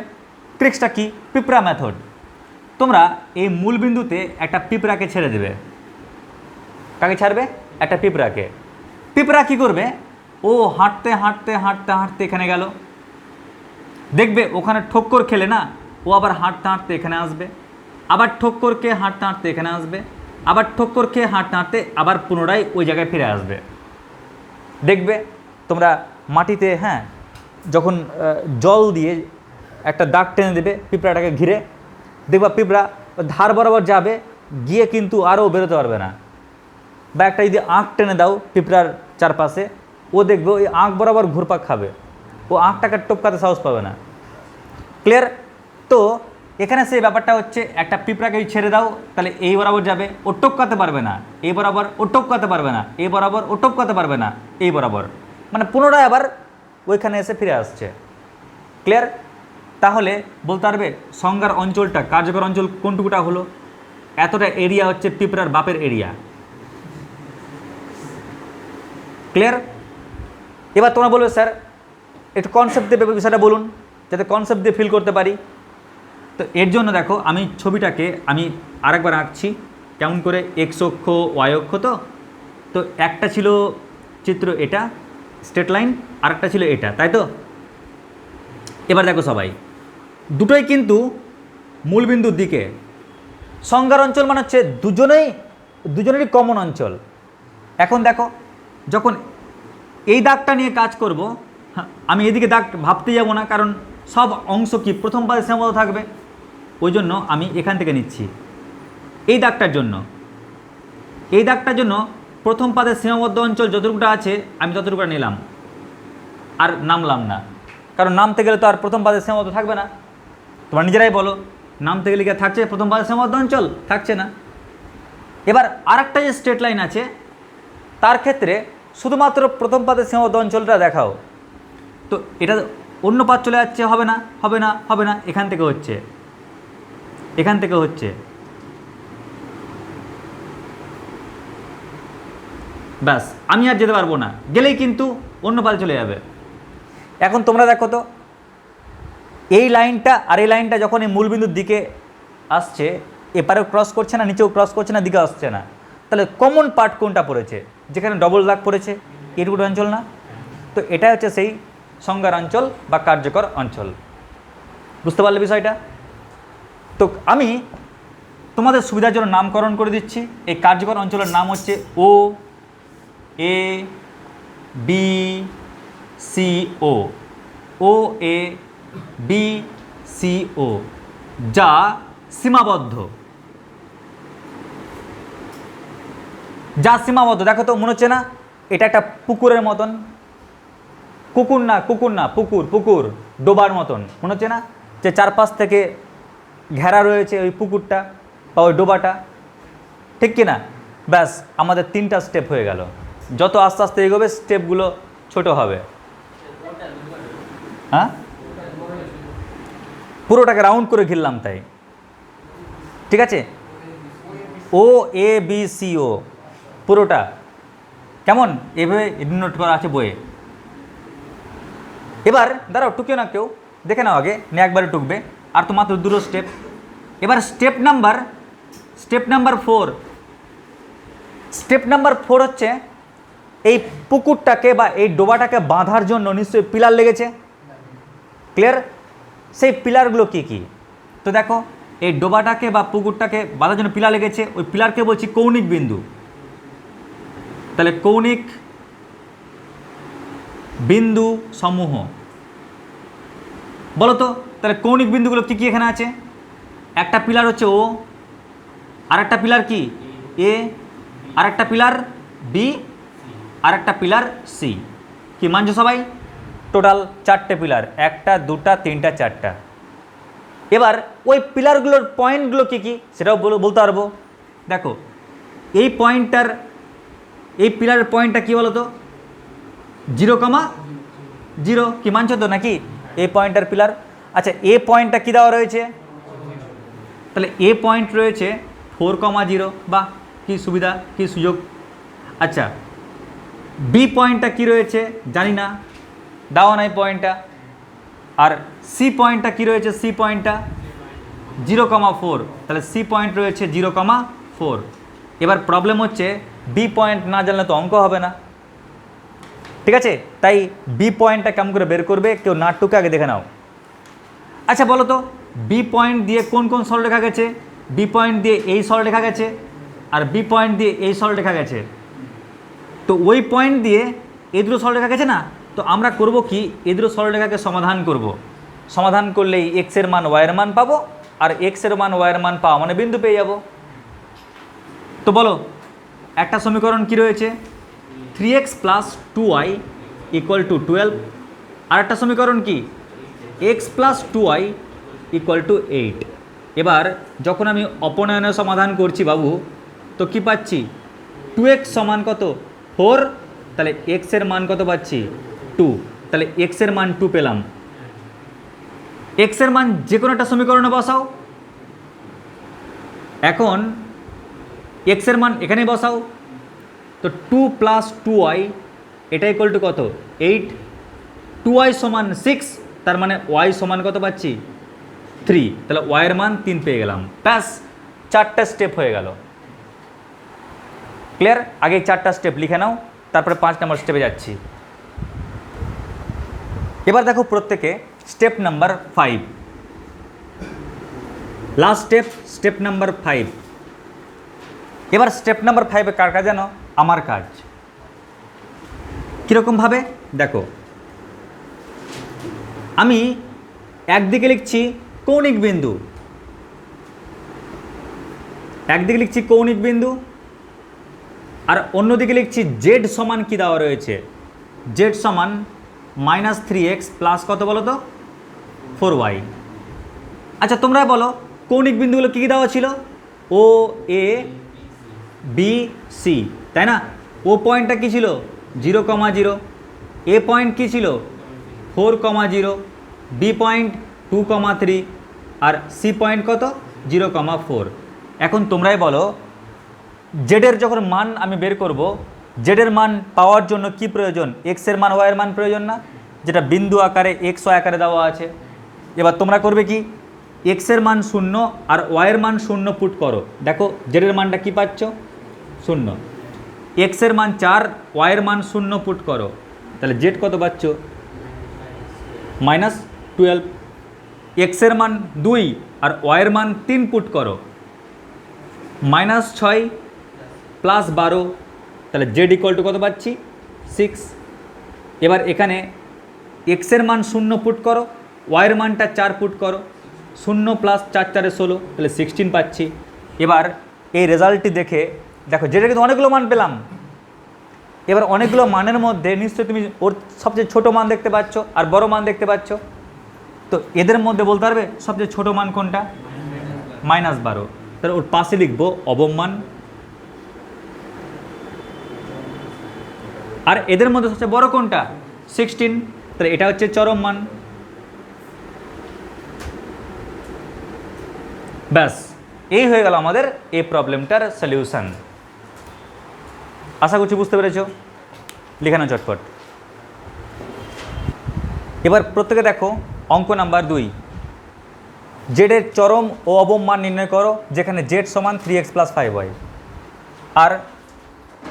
A: ট্রিক্সটা কি? পিঁপড়া মেথড। তোমরা এই মূলবিন্দুতে একটা পিঁপড়াকে ছেড়ে দেবে। কাকে ছাড়বে? একটা পিঁপড়াকে। পিঁপড়া কী করবে? ও হাঁটতে হাঁটতে হাঁটতে হাঁটতে এখানে গেল, দেখবে ওখানে ঠক্কর খেলে না, ও আবার হাঁটতে হাঁটতে এখানে আসবে, আবার ঠক্কর খেয়ে হাঁটতে হাঁটতে এখানে আসবে, আবার ঠক্কর খেয়ে হাঁটতে হাঁটতে আবার পুনরায় ওই জায়গায় ফিরে আসবে। দেখবে তোমরা মাটিতে, হ্যাঁ, যখন জল দিয়ে একটা দাগ টেনে দেবে পিঁপড়াটাকে ঘিরে, দেখবা পিঁপড়া ধার বরাবর যাবে, গিয়ে কিন্তু আরও বেরোতে পারবে না। বা একটা যদি আঁক টেনে দাও পিঁপড়ার চারপাশে, ও দেখবে ওই আঁক বরাবর ঘুরপাক খাবে, ও আঁকটাকে টপকাতে সাহস পাবে না। ক্লিয়ার? তো এখানে সেই ব্যাপারটা হচ্ছে, একটা পিঁপড়াকে ছেড়ে দাও, তাহলে এই বরাবর যাবে, ও টপকাতে পারবে না, এই বরাবর ও টপকাতে পারবে না, এই বরাবর ও টপকাতে পারবে না, এই বরাবর, মানে পুনরায় আবার ওইখানে এসে ফিরে আসছে। ক্লিয়ার? তাহলে বলতে পারবে সংজ্ঞার অঞ্চলটা, কার্যকর অঞ্চল কোনটুকুটা হলো? এতটা এরিয়া হচ্ছে পিঁপড়ার বাপের এরিয়া। ক্লিয়ার? এবার তোমরা বলবে স্যার একটু কনসেপ্ট দিয়ে বিষয়টা বলুন, যাতে কনসেপ্ট দিয়ে ফিল করতে পারি। তো এর জন্য দেখো আমি ছবিটাকে আমি আরেকবার আঁকছি, কেমন করে, এক্স অক্ষ ওয়াই অক্ষ। তো একটা ছিল চিত্র এটা স্ট্রেট লাইন, আরেকটা ছিল এটা, তাই তো? এবার দেখো সবাই, দুটোই কিন্তু মূলবিন্দুর দিকে। সংজ্ঞার অঞ্চল মানে হচ্ছে দুজনেরই কমন অঞ্চল। এখন দেখো, যখন এই দাগটা নিয়ে কাজ করব, আমি এদিকে দাগ ভাবতে যাব না, কারণ সব অংশ কি প্রথম পাদে সীমাবদ্ধ থাকবে। ওই জন্য আমি এখান থেকে নিচ্ছি এই দাগটার জন্য। এই দাগটার জন্য প্রথম পাদের সীমাবদ্ধ অঞ্চল যতটুকুটা আছে আমি ততটুকুটা নিলাম, আর নামলাম না, কারণ নামতে গেলে তো আর প্রথম পাদের সীমাবদ্ধ থাকবে না। তোমরা নিজেরাই বলো, নামতে গেলে কি থাকছে প্রথম পাদের সীমাবদ্ধ অঞ্চল? থাকছে না। এবার আরেকটা যে স্ট্রেট লাইন আছে, তার ক্ষেত্রে শুধুমাত্র প্রথম পাদের সীমাবদ্ধ অঞ্চলটা দেখাও। তো এটা অন্য পাদ চলে যাচ্ছে, হবে না, হবে না, হবে না, এখান থেকে হচ্ছে, এখান থেকে হচ্ছে, ব্যাস আমি আর যেতে পারবো না, গেলেই কিন্তু অন্য পাদে চলে যাবে। এখন তোমরা দেখো তো, এই লাইনটা আর এই লাইনটা যখন এই মূলবিন্দুর দিকে আসছে, এপারেও ক্রস করছে না, নিচেও ক্রস করছে না, দিকে আসছে না, তাহলে কমন পার্ট কোনটা পড়েছে? যেখানে ডবল দাগ পড়েছে, এটুকু অঞ্চল না? তো এটা হচ্ছে সেই সংজ্ঞার অঞ্চল বা কার্যকর অঞ্চল। বুঝতে পারলে বিষয়টা? তো আমি তোমাদের সুবিধার জন্য নামকরণ করে দিচ্ছি। এই কার্যকর অঞ্চলের নাম হচ্ছে ও A B C O, O A B C ও, যা সীমাবদ্ধ, যা সীমাবদ্ধ। দেখো তো, মনে হচ্ছে না এটা একটা পুকুরের মতন? কুকুর না, কুকুর না, পুকুর, পুকুর, ডোবার মতন মনে হচ্ছে না, যে চারপাশ থেকে ঘেরা রয়েছে ওই পুকুরটা বা ওই ডোবাটা, ঠিক কি না? ব্যাস আমাদের 3টা স্টেপ হয়ে গেল। যত আস্তে আস্তে এগোবে স্টেপগুলো ছোট হবে। হ্যাঁ, পুরোটাকে রাউন্ড করে ঘিরলাম তাই। ঠিক আছে, ও এ বি সি ও পুরোটা, কেমন এভাবে নোট করা আছে বইয়ে। এবার দাঁড়াও, টুকিও না কেউ, দেখে নাও আগে, না একবারে টুকবে, আর তো মাত্র দুটো স্টেপ। এবার স্টেপ নাম্বার 4। স্টেপ নাম্বার 4 হচ্ছে এই পুকুরটাকে বা এই ডোবাটাকে বাঁধার জন্য নিশ্চয়ই পিলার লেগেছে, ক্লিয়ার? সেই পিলারগুলো কি কি? তো দেখো, এই ডোবাটাকে বা পুকুরটাকে বাঁধার জন্য পিলার লেগেছে, ওই পিলারকে বলছি কৌণিক বিন্দু। তাহলে কৌণিক বিন্দু সমূহ বলো তো, তাহলে কৌণিক বিন্দুগুলো কি কি এখানে আছে? একটা পিলার হচ্ছে ও, আর একটা পিলার কি এ, আর একটা পিলার বি, আর একটা পিলার সি। কি মানছো সবাই? টোটাল 4টে পিলার, 1টা 2টা 3টা 4টা। এবার ওই পিলারগুলোর পয়েন্টগুলো কি কি সেটাও বলতে পারবো। দেখো, এই পিলারের পয়েন্টটা কি বলো তো? 0,0। কি মানছো তো নাকি? এই পয়েন্টটার পিলার। আচ্ছা, এ পয়েন্টটা কি দেওয়া রয়েছে? তাহলে এ পয়েন্ট রয়েছে 4,0। বা কি সুবিধা, কি সুযোগ। আচ্ছা, বি পয়েন্টটা কি রয়েছে জানি না, দেওয়া নাই পয়েন্টটা। আর সি পয়েন্টটা কি রয়েছে? সি পয়েন্টটা 0,4। তাহলে সি পয়েন্ট রয়েছে 0,4। এবার প্রবলেম হচ্ছে বি পয়েন্ট না জানলে তো অঙ্ক হবে না, ঠিক আছে? তাই বি পয়েন্টটা কেমন করে বের করবে, কেউ না টুকে আগে দেখে নাও। আচ্ছা বলো তো, বি পয়েন্ট দিয়ে কোন কোন সরলরেখা গেছে? বি পয়েন্ট দিয়ে এই সরলরেখা গেছে, আর বি পয়েন্ট দিয়ে এই সরলরেখা গেছে। তো ওই পয়েন্ট দিয়ে এই দুটো সরলরেখা গেছে না? তো আমরা করব কি, এই দুটো সরলরেখাকে সমাধান করব। সমাধান করলেই এক্সের মান ওয়াইয়ের মান পাবো, আর এক্সের মান ওয়াইয়ের মান পাওয়া মানে বিন্দু পেয়ে যাব। তো বলো, একটা সমীকরণ কি রয়েছে? 3x + 2y = 12। আর একটা সমীকরণ কি? x + 2y = 8। এবার যখন আমি অপনয়নের সমাধান করছি বাবু, তো কি পাচ্ছি? 2x সমান কত? 4। তাহলে x এর মান কত পাচ্ছি? 2। তাহলে x এর মান 2 পেলাম। x এর মান যে কোনো একটা সমীকরণে বসাও। এখন x এর মান এখানে বসাও। তো 2 + 2y এটা = কত? 8। 2y সমান 6, তার মানে y সমান কত পাচ্ছি? 3। তাহলে y এর মান 3 পেয়ে গেলাম। ব্যাস, 4টা স্টেপ হয়ে গেল। ক্লিয়ার? আগে 4টা স্টেপ লিখে নাও, তারপরে 5 নম্বর স্টেপে যাচ্ছি। এবার দেখো প্রত্যেকে step number 5, last step number 5। এবার স্টেপ নাম্বার 5-এ কার কাজ জানো? আমার কাজ। কীরকমভাবে দেখো, আমি একদিকে লিখছি কৌণিক বিন্দু, একদিকে লিখছি কৌণিক বিন্দু, আর অন্যদিকে লিখছি জেড সমান কি দেওয়া রয়েছে? জেড সমান -3x প্লাস কত বলো তো? 4y। আচ্ছা তোমরা বলো, কৌণিক বিন্দুগুলো কী কী দেওয়া ছিল? ও, এ, বি, সি, তাই না? ও পয়েন্টটা কী ছিল? 0,0। এ পয়েন্ট কী ছিল? 4,0। বি পয়েন্ট 2,3, আর সি পয়েন্ট কত? 0,4। এখন তোমরাই বলো, জেডের যখন মান আমি বের করব, জেডের মান পাওয়ার জন্য কি প্রয়োজন? এক্সের মান ওয়াইয়ের মান প্রয়োজন না, যেটা বিন্দু আকারে এক্স ওয়াই আকারে দেওয়া আছে। এবার তোমরা করবে কি, এক্সের মান 0 আর ওয়াইয়ের মান 0 পুট করো। দেখো জেডের মানটা কি পাচ্ছ? 0। এক্সের মান 4, ওয়াইয়ের মান 0 পুট করো, তাহলে জেড কত পাচ্ছ? -12। এক্সের মান 2 আর ওয়াইয়ের মান 3 পুট করো, -6 + 12, তাহলে জেড = কত পাচ্ছি? 6। এবার এখানে এক্সের মান 0 পুট করো, ওয়াইয়ের মানটা 4 পুট করো, 0 + 4 = 16, তাহলে 16 পাচ্ছি। এবার এই রেজাল্টটি দেখে দেখো, জেডের কিন্তু অনেকগুলো মান পেলাম। এবার অনেকগুলো মানের মধ্যে নিশ্চয়ই তুমি ওর সবচেয়ে ছোটো মান দেখতে পাচ্ছ আর বড় মান দেখতে পাচ্ছ। তো এদের মধ্যে বলতে পারবে সবচেয়ে ছোটো মান কোনটা? -12। তাহলে ওর পাশে লিখবো অবম মান। আর এদের মধ্যে সবচেয়ে বড় কোনটা? 16। তাহলে এটা হচ্ছে চরম মান। ব্যাস, এই হয়ে গেল আমাদের এই প্রবলেমটার সলিউশন। আশা করছি বুঝতে পেরেছো। লিখে নাও চটপট। এবার প্রত্যেকে দেখো অঙ্ক নাম্বার 2, জেডের চরম ও অবম মান নির্ণয় করো যেখানে জেড সমান 3x + 5y। আর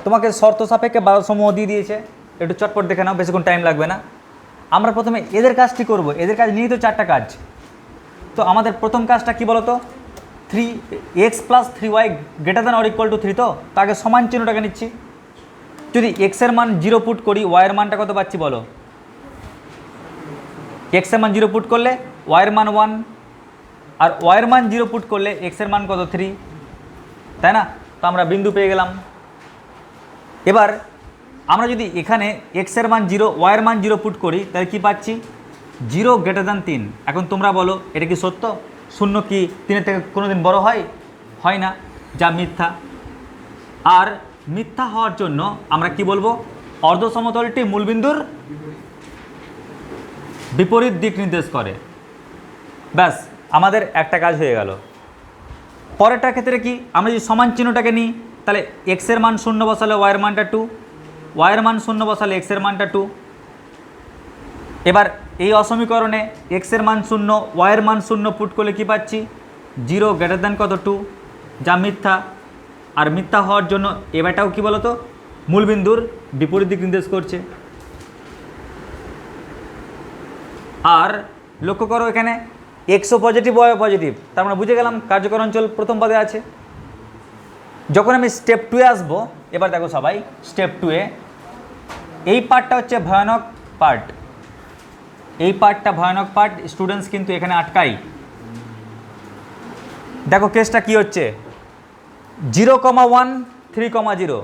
A: তোমাকে শর্ত সাপেক্ষে 12 সমূহ দিয়ে দিয়েছে, একটু চটপট দেখে নাও, বেশিক্ষণ টাইম লাগবে না। আমরা প্রথমে এদের কাজটি করব, এদের কাজ নিয়েই তো 4টা কাজ। তো আমাদের প্রথম কাজটা কি বলো তো, 3x + 3y ≥ 3, তো তাকে সমান চিহ্নটাকে নিচ্ছি। যদি x এর মান 0 পুট করি, y এর মানটা কত পাচ্ছি বলো? x এর মান 0 পুট করলে y এর মান 1, আর y এর মান 0 পুট করলে x এর মান কত? 3, তাই না? তো আমরা বিন্দু পেয়ে গেলাম। এবার আমরা যদি এখানে x এর মান 0, y এর মান 0 পুট করি, তাহলে কি পাচ্ছি? 0 > 3। এখন তোমরা বলো এটা কি সত্য? 0 কি 3-এর থেকে কোনোদিন বড় হয়? হয় না, যা মিথ্যা। আর মিথ্যা হওয়ার জন্য আমরা কি বলবো? অর্ধ সমতলটি মূলবিন্দুর বিপরীত দিক নির্দেশ করে। ব্যাস, আমাদের একটা কাজ হয়ে গেল। পরেরটার ক্ষেত্রে কি, আমরা যদি সমান চিহ্নটাকে নিই, তাহলে x এর মান 0 বসালে y এর মানটা 2, y এর মান 0 বসালে x এর মানটা 2। এবার এই অসমীকরণে x এর মান 0, y এর মান 0 পুট করলে কি পাচ্ছি? 0 > 2, যা মিথ্যা। আর মিথ্যা হওয়ার জন্য এবারটাও কি বলো তো, মূলবিন্দুর বিপরীত দিক নির্দেশ করছে। আর লক্ষ্য করো এখানে এক্সও পজিটিভ, ওয়াইও পজিটিভ, তার মানে বুঝে গেলাম কার্যকর অঞ্চল প্রথম পদে আছে। যখন আমি স্টেপ 2-এ আসবো, এবার দেখো সবাই স্টেপ 2-এ এই পার্টটা হচ্ছে ভয়ানক পার্ট, এই পার্টটা ভয়ানক পার্ট, স্টুডেন্টস কিন্তু এখানে আটকাই। দেখো কেসটা কি হচ্ছে, 0,1 3,0,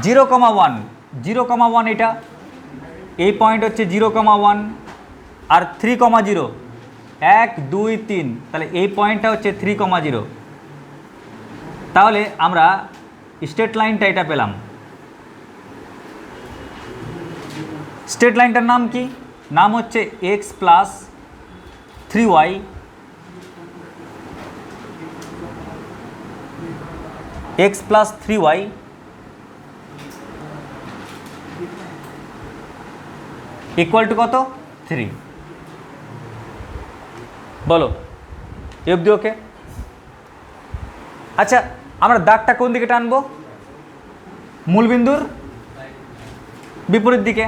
A: 0,1 0,1 এটা, এই পয়েন্ট হচ্ছে 0,1 আর 3,0 1 2 3, তাহলে এই পয়েন্টটা হচ্ছে 3,0। তাহলে আমরা স্ট্রেট লাইনটা এটা পেলাম। স্ট্রেট লাইনটার নাম কি? নাম হচ্ছে x + 3y x + 3y = কত? 3। বলো এ অবধি ওকে? আচ্ছা, আমরা দাগটা কোন দিকে টানবো? মূলবিন্দুর বিপরীত দিকে।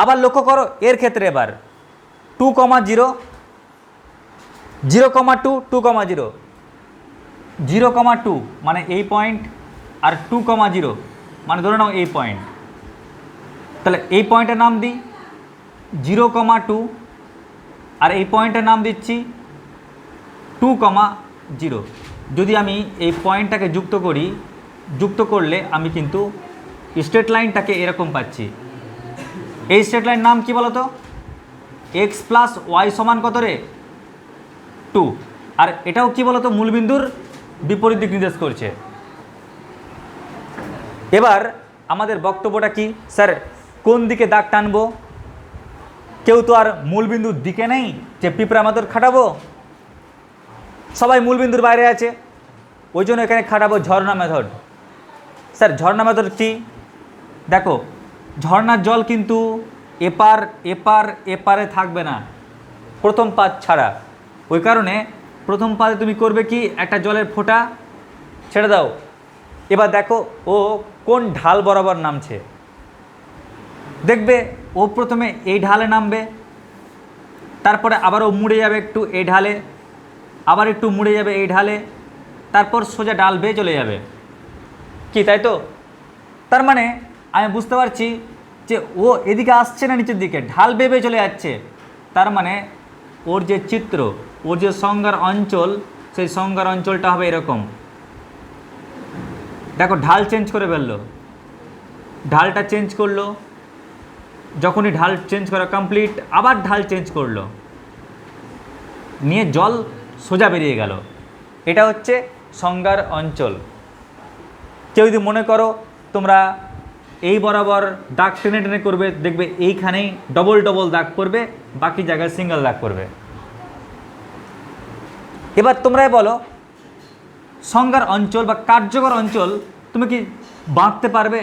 A: আবার লক্ষ্য করো এর ক্ষেত্রে এবার 2,0 0,2 2,0, 0,2 মানে এই পয়েন্ট, আর 2,0 মানে ধরে নাও এই পয়েন্ট। তাহলে এই পয়েন্টের নাম দিই 0,2, আর এই পয়েন্টের নাম দিচ্ছি 2,0। যদি আমি এই পয়েন্টটাকে যুক্ত করি, যুক্ত করলে আমি কিন্তু স্ট্রেট লাইনটাকে এরকম পাচ্ছি। এই স্ট্রেট লাইন নাম কি বলো তো? x + y সমান কত রে? 2। আর এটাও কি বলো তো? মূলবিন্দুর বিপরীত দিক নির্দেশ করছে। এবার আমাদের বক্তব্যটা কি, স্যার কোন দিকে দাগ টানবো? কেউ তো আর মূলবিন্দুর দিকে নেই যে পিঁপড়া মাদর খাটাবো, সবাই মূলবিন্দুর বাইরে আছে, ওই জন্য এখানে খাটাবো ঝর্ণা মেথড। স্যার ঝর্ণা মেথড কি? দেখো ঝর্ণার জল কিন্তু এপার এপার এপারে থাকবে না প্রথম পাদ ছাড়া, ওই কারণে প্রথম পাদে তুমি করবে কি, একটা জলের ফোঁটা ছেড়ে দাও। এবার দেখো ও কোন ঢাল বরাবর নামছে, দেখবে ও প্রথমে এই ঢালে নামবে, তারপরে আবার ও মুড়ে যাবে একটু এই ঢালে, আবার একটু মুড়ে যাবে এই ঢালে, তারপর সোজা ডাল বেয়ে চলে যাবে। কি তাই তো? তার মানে আমি বুঝতে পারছি যে ও এদিকে আসছে না নিচের দিকে, ঢাল বেয়ে চলে যাচ্ছে। তার মানে ওর যে চিত্র, ওর যে সংজ্ঞার অঞ্চল, সেই সংজ্ঞার অঞ্চলটা হবে এরকম। দেখো ঢাল চেঞ্জ করে ফেললো, ঢালটা চেঞ্জ করলো, যখনই ঢাল চেঞ্জ করা কমপ্লিট আবার ঢাল চেঞ্জ করলো, নিয়ে জল সোজা বেরিয়ে গেল। এটা হচ্ছে সংজ্ঞার অঞ্চল। কেউ যদি মনে করো তোমরা এই বরাবর দাগ টেনে টেনে করবে, দেখবে এইখানেই ডবল ডবল দাগ পড়বে, বাকি জায়গায় সিঙ্গেল দাগ পড়বে। এবার তোমরাই বলো সংজ্ঞার অঞ্চল বা কার্যকর অঞ্চল তুমি কি বাঁধতে পারবে?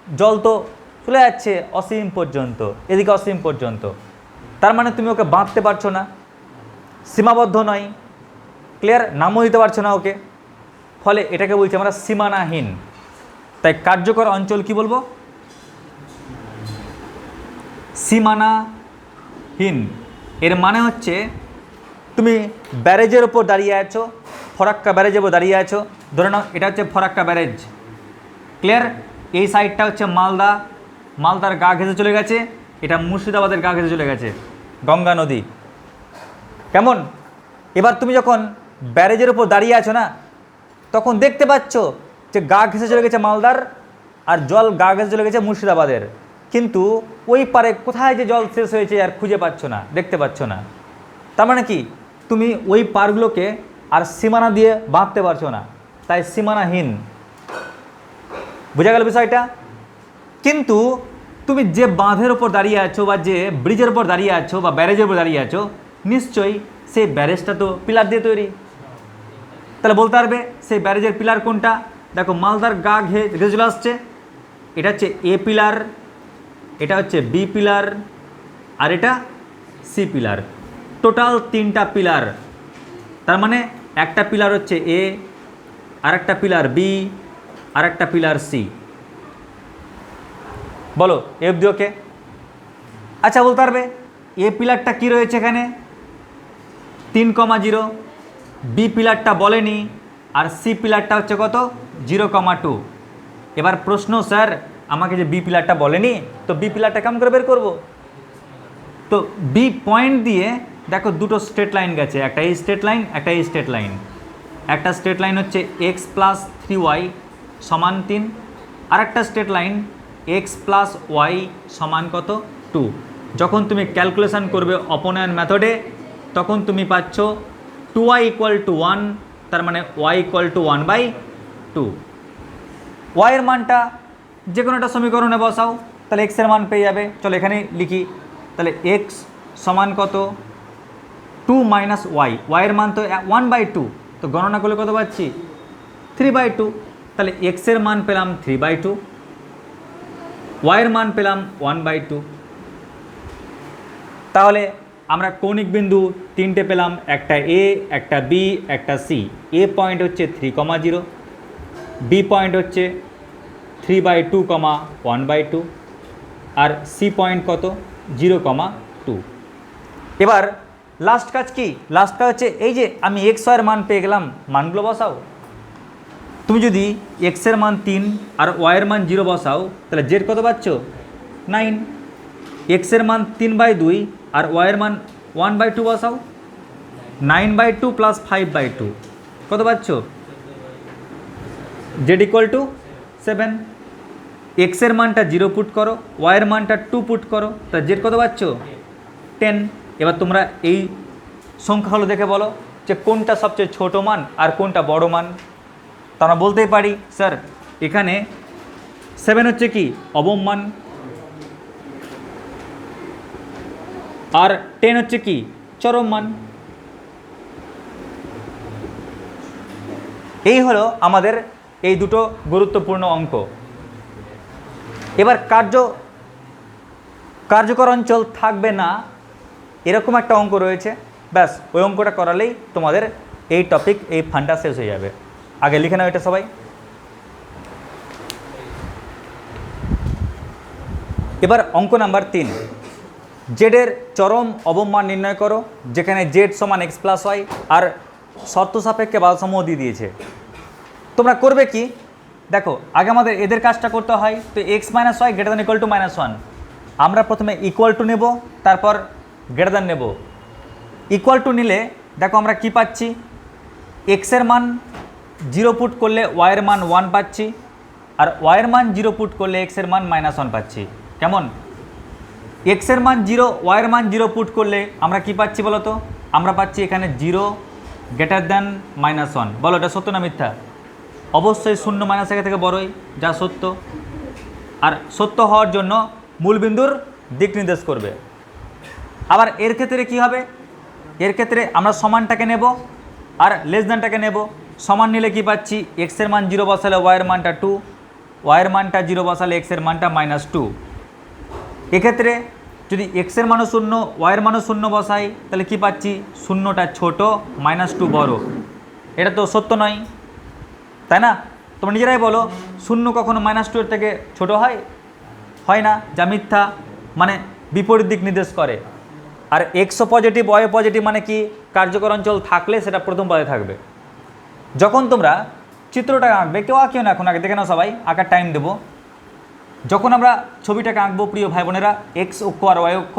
A: জল তো চলে যাচ্ছে অসীম পর্যন্ত, এদিকে অসীম পর্যন্ত, তার মানে তুমি ওকে বাঁধতে পারছো না, সীমাবদ্ধ নয়, ক্লিয়ার, নামও দিতে পারছো না ওকে, ফলে এটাকে বলছি আমরা সীমানাহীন। তাই কার্যকর অঞ্চল কি বলবো? সীমানাহীন। এর মানে হচ্ছে তুমি ব্যারেজের ওপর দাঁড়িয়ে আছো, ফরাক্কা ব্যারেজের ওপর দাঁড়িয়ে আছো, ধরে নাও এটা হচ্ছে ফরাক্কা ব্যারেজ, ক্লিয়ার, এই সাইডটা হচ্ছে মালদা, মালদার গা ঘেঁষে চলে গেছে, এটা মুর্শিদাবাদের গা ঘেঁষে চলে গেছে, গঙ্গা নদী, কেমন? এবার তুমি যখন ব্যারেজের ওপর দাঁড়িয়ে আছো না, তখন দেখতে পাচ্ছ যে গা ঘেঁষে চলে গেছে মালদার, আর জল গা ঘেঁষে চলে গেছে মুর্শিদাবাদের, কিন্তু ওই পারে কোথায় যে জল শেষ হয়েছে আর খুঁজে পাচ্ছ না, দেখতে পাচ্ছ না। তার মানে কি তুমি ওই পারগুলোকে আর সীমানা দিয়ে বাঁধতে পারছো না, তাই সীমানাহীন। বোঝা গেল বিষয়টা? কিন্তু তুমি যে বাঁধের ওপর দাঁড়িয়ে আছো বা যে ব্রিজের ওপর দাঁড়িয়ে আছো বা ব্যারেজের ওপর দাঁড়িয়ে আছো, নিশ্চয়ই সেই ব্যারেজটা তো পিলার দিয়ে তৈরি, তাহলে বলতে পারবে সেই ব্যারেজের পিলার কোনটা? দেখো মালদার গা ঘেঁষে চলে আসছে, এটা হচ্ছে এ পিলার, এটা হচ্ছে বি পিলার, আর এটা সি পিলার, টোটাল 3টা পিলার। তার মানে একটা পিলার হচ্ছে এ, আর একটা পিলার বি, আর একটা পিলার সি। বলো এ অবধি ওকে? আচ্ছা বলতে পারবে এ পিলারটা কি রয়েছে এখানে 3,0, বি পিলারটা বলেনি, আর সি পিলারটা হচ্ছে কত 0,2। এবার প্রশ্ন, স্যার আমাকে যে বি পিলারটা বলেনি, তো বি পিলারটা কেমন করে বের করবো? তো বি পয়েন্ট দিয়ে দেখো দুটো স্ট্রেট লাইন গেছে, একটা এই স্ট্রেট লাইন, একটা এই স্ট্রেট লাইন, একটা স্ট্রেট লাইন হচ্ছে এক্স প্লাস 3y সমান 3, আর একটা straight line x plus y সমান কত 2। যখন তুমি ক্যালকুলেশন করবে অপনয়ন মেথডে, তখন তুমি পাচ্ছ 2y = 1, তার মানে y = 1/2। ওয়াইয়ের মানটা যে কোনো একটা সমীকরণে বসাও, তাহলে এক্সের মান পেয়ে যাবে। চলো এখানে লিখি, তাহলে এক্স সমান কত 2 - y, ওয়াইয়ের মান তো 1/2, তো গণনা করলে কত পাচ্ছি 3/2, তাহলে এক্সের মান পেলাম 3/2, ওয়াইয়ের মান পেলাম 1/2। তাহলে আমরা কৌণিক বিন্দু 3টে পেলাম, একটা এ, একটা বি, একটা সি। এ পয়েন্ট হচ্ছে 3,0, বি পয়েন্ট হচ্ছে 3/2, 1/2, আর সি পয়েন্ট কত 0,2। এবার লাস্ট কাজ কি? লাস্ট কাজ হচ্ছে এই যে আমি এক্স ওয়াইয়ের মান পেয়ে গেলাম, মানগুলো বসাও। তুমি যদি এক্সের মান 3 আর ওয়াইয়ের মান 0 বসাও, তাহলে জেড কত পাচ্ছ 9। এক্সের মান 3/2 আর ওয়াইয়ের মান 1/2 বসাও, 9/2 + 5/2 কত পাচ্ছ জেড = 7। এক্সের মানটা 0 পুট করো, ওয়াইয়ের মানটা 2 পুট করো, তা জেড কত পাচ্ছ 10। এবার তোমরা এই সংখ্যাগুলো দেখে বলো যে কোনটা সবচেয়ে ছোট মান আর কোনটা বড় মান। তা আমরা বলতেই পারি স্যার এখানে 7 হচ্ছে কি অবম মান, আর 10 হচ্ছে কি চরম মান। এই হলো আমাদের এই দুটো গুরুত্বপূর্ণ অঙ্ক। এবার কার্যকর অঞ্চল থাকবে না এরকম একটা অঙ্ক রয়েছে, ব্যাস ওই অঙ্কটা করালেই তোমাদের এই টপিক, এই ফান্ডা শেষ হয়ে যাবে। আগে লিখে নাও এটা সবাই। এবার অঙ্ক নাম্বার 3, জেডের চরম অবম মান নির্ণয় করো, যেখানে জেড সমান এক্স প্লাস ওয়াই, আর শর্ত সাপেক্ষে বাধাসমূহ দিয়ে দিয়েছে। তোমরা করবে কি দেখো, আগে আমাদের এদের কাজটা করতে হয়, তো x minus y greater than equal to -1। আমরা প্রথমে ইকুয়াল টু নেব, তারপর গ্রেটার দ্যান নেব। ইকুয়াল টু নিলে দেখো আমরা কি পাচ্ছি, এক্সের মান 0 পুট করলে ওয়াইয়ের মান 1 পাচ্ছি, আর ওয়াইয়ের মান 0 পুট করলে এক্সের মান -1 পাচ্ছি। কেমন? এক্সের মান 0, ওয়াইয়ের মান 0 পুট করলে আমরা কি পাচ্ছি বলো তো? আমরা পাচ্ছি এখানে 0 গ্রেটার দ্যান -1। বলো এটা সত্য না মিথ্যা? অবশ্যই 0 - 1 থেকে বড়ই, যা সত্য। আর সত্য হওয়ার জন্য মূলবিন্দুর দিক নির্দেশ করবে। আবার এর ক্ষেত্রে কি হবে? এর ক্ষেত্রে আমরা সমানটাকে নেব আর লেস দ্যানটাকে নেব। সমান নিলে কি পাচ্ছি, এক্সের মান 0 বসালে ওয়াইয়ের মানটা 2, ওয়াইয়ের মানটা 0 বসালে এক্সের মানটা -2। এক্ষেত্রে যদি এক্সের মানও 0 ওয়াইয়ের মানও 0 বসাই তাহলে কি পাচ্ছি, 0টা ছোট -2 বড়। এটা তো সত্য নয়, তাই না? তোমরা নিজেরাই বলো, 0 কখনো -2 এর থেকে ছোট হয়? হয় না, যা মিথ্যা, মানে বিপরীত দিক নির্দেশ করে। আর এক্সও পজিটিভ ওয়াইও পজিটিভ মানে কি, কার্যকর অঞ্চল থাকলে সেটা প্রথম পদে থাকবে। যখন তোমরা চিত্রটা আঁকবে, কেউ আঁকিও না, এখন আগে দেখে নাও সবাই, আঁকার টাইম দেবো। যখন আমরা ছবিটাকে আঁকবো প্রিয় ভাই বোনেরা, এক্স অক্ষ আর ওয়াই অক্ষ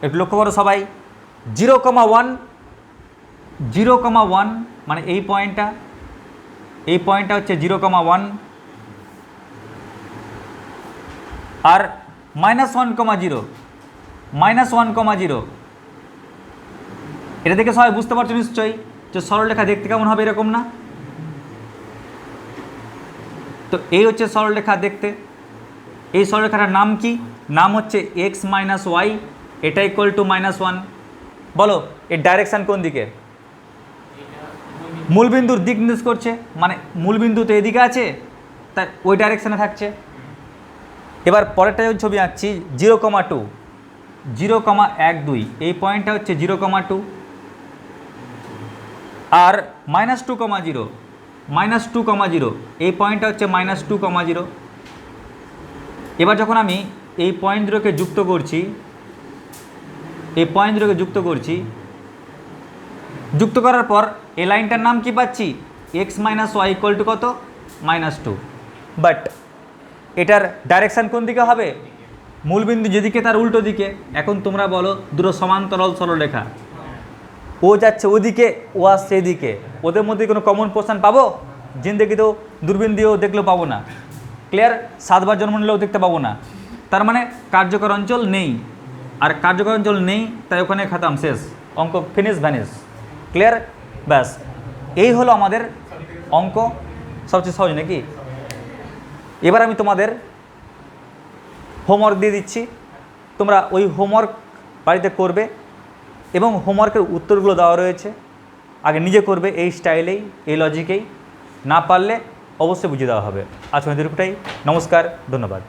A: একটু লক্ষ্য করো সবাই। 0,1 মানে এই পয়েন্টটা হচ্ছে 0,1, আর -1,0 এটা দেখে সবাই বুঝতে পারছো নিশ্চয়ই যে সরলরেখা দেখতে কেমন হবে, এরকম না? তো এই হচ্ছে সরলরেখা দেখতে। এই সরলরেখাটার নাম কি? নাম হচ্ছে x - y, এটা ইকুয়াল টু -1। বলো এর ডাইরেকশান কোন দিকে? মূলবিন্দুর দিক নির্দেশ করছে, মানে মূলবিন্দু তো এদিকে আছে, তাই ওই ডাইরেকশানে থাকছে। এবার পরেরটা যখন ছবি আঁকছি 0,2, 0,12, এই পয়েন্টটা হচ্ছে 0,2, আর -2,0, এই পয়েন্টটা হচ্ছে -2,0। এবার যখন আমি এই পয়েন্ট দুটোকে যুক্ত করছি, যুক্ত করার পর এই লাইনটার নাম কি পাচ্ছি, x - y ইকুয়াল টু কত, -2। বাট এটার ডাইরেকশান কোন দিকে হবে? মূলবিন্দু যেদিকে তার উল্টো দিকে। এখন তোমরা বলো, দুটো সমান্তরাল সরলরেখা, ও যাচ্ছে ওদিকে, ও আসছে এদিকে, ওদের মধ্যে কোনো কমন পোর্শন পাবো? জিন্দেগিতেও দূরবীন দিয়েও দেখলেও পাবো না। ক্লিয়ার? 7 বার জন্ম নিলেও দেখতে পাবো না। তার মানে কার্যকর অঞ্চল নেই, আর কার্যকর অঞ্চল নেই তাই ওখানে খাতাম, শেষ, অঙ্ক ফিনিশ ভ্যানিশ। ক্লিয়ার? ব্যাস, এই হলো আমাদের অঙ্ক, সবচেয়ে সহজ নাকি? এবার আমি তোমাদের হোমওয়ার্ক দিয়ে দিচ্ছি, তোমরা ওই হোমওয়ার্ক বাড়িতে করবে, এবং হোমওয়ার্কের উত্তরগুলো দেওয়া রয়েছে, আগে নিজে করবে এই স্টাইলেই, এই লজিকেই, না পারলে অবশ্যই বুঝিয়ে দেওয়া হবে। আজ আমাদের এটুকুটাই। নমস্কার, ধন্যবাদ।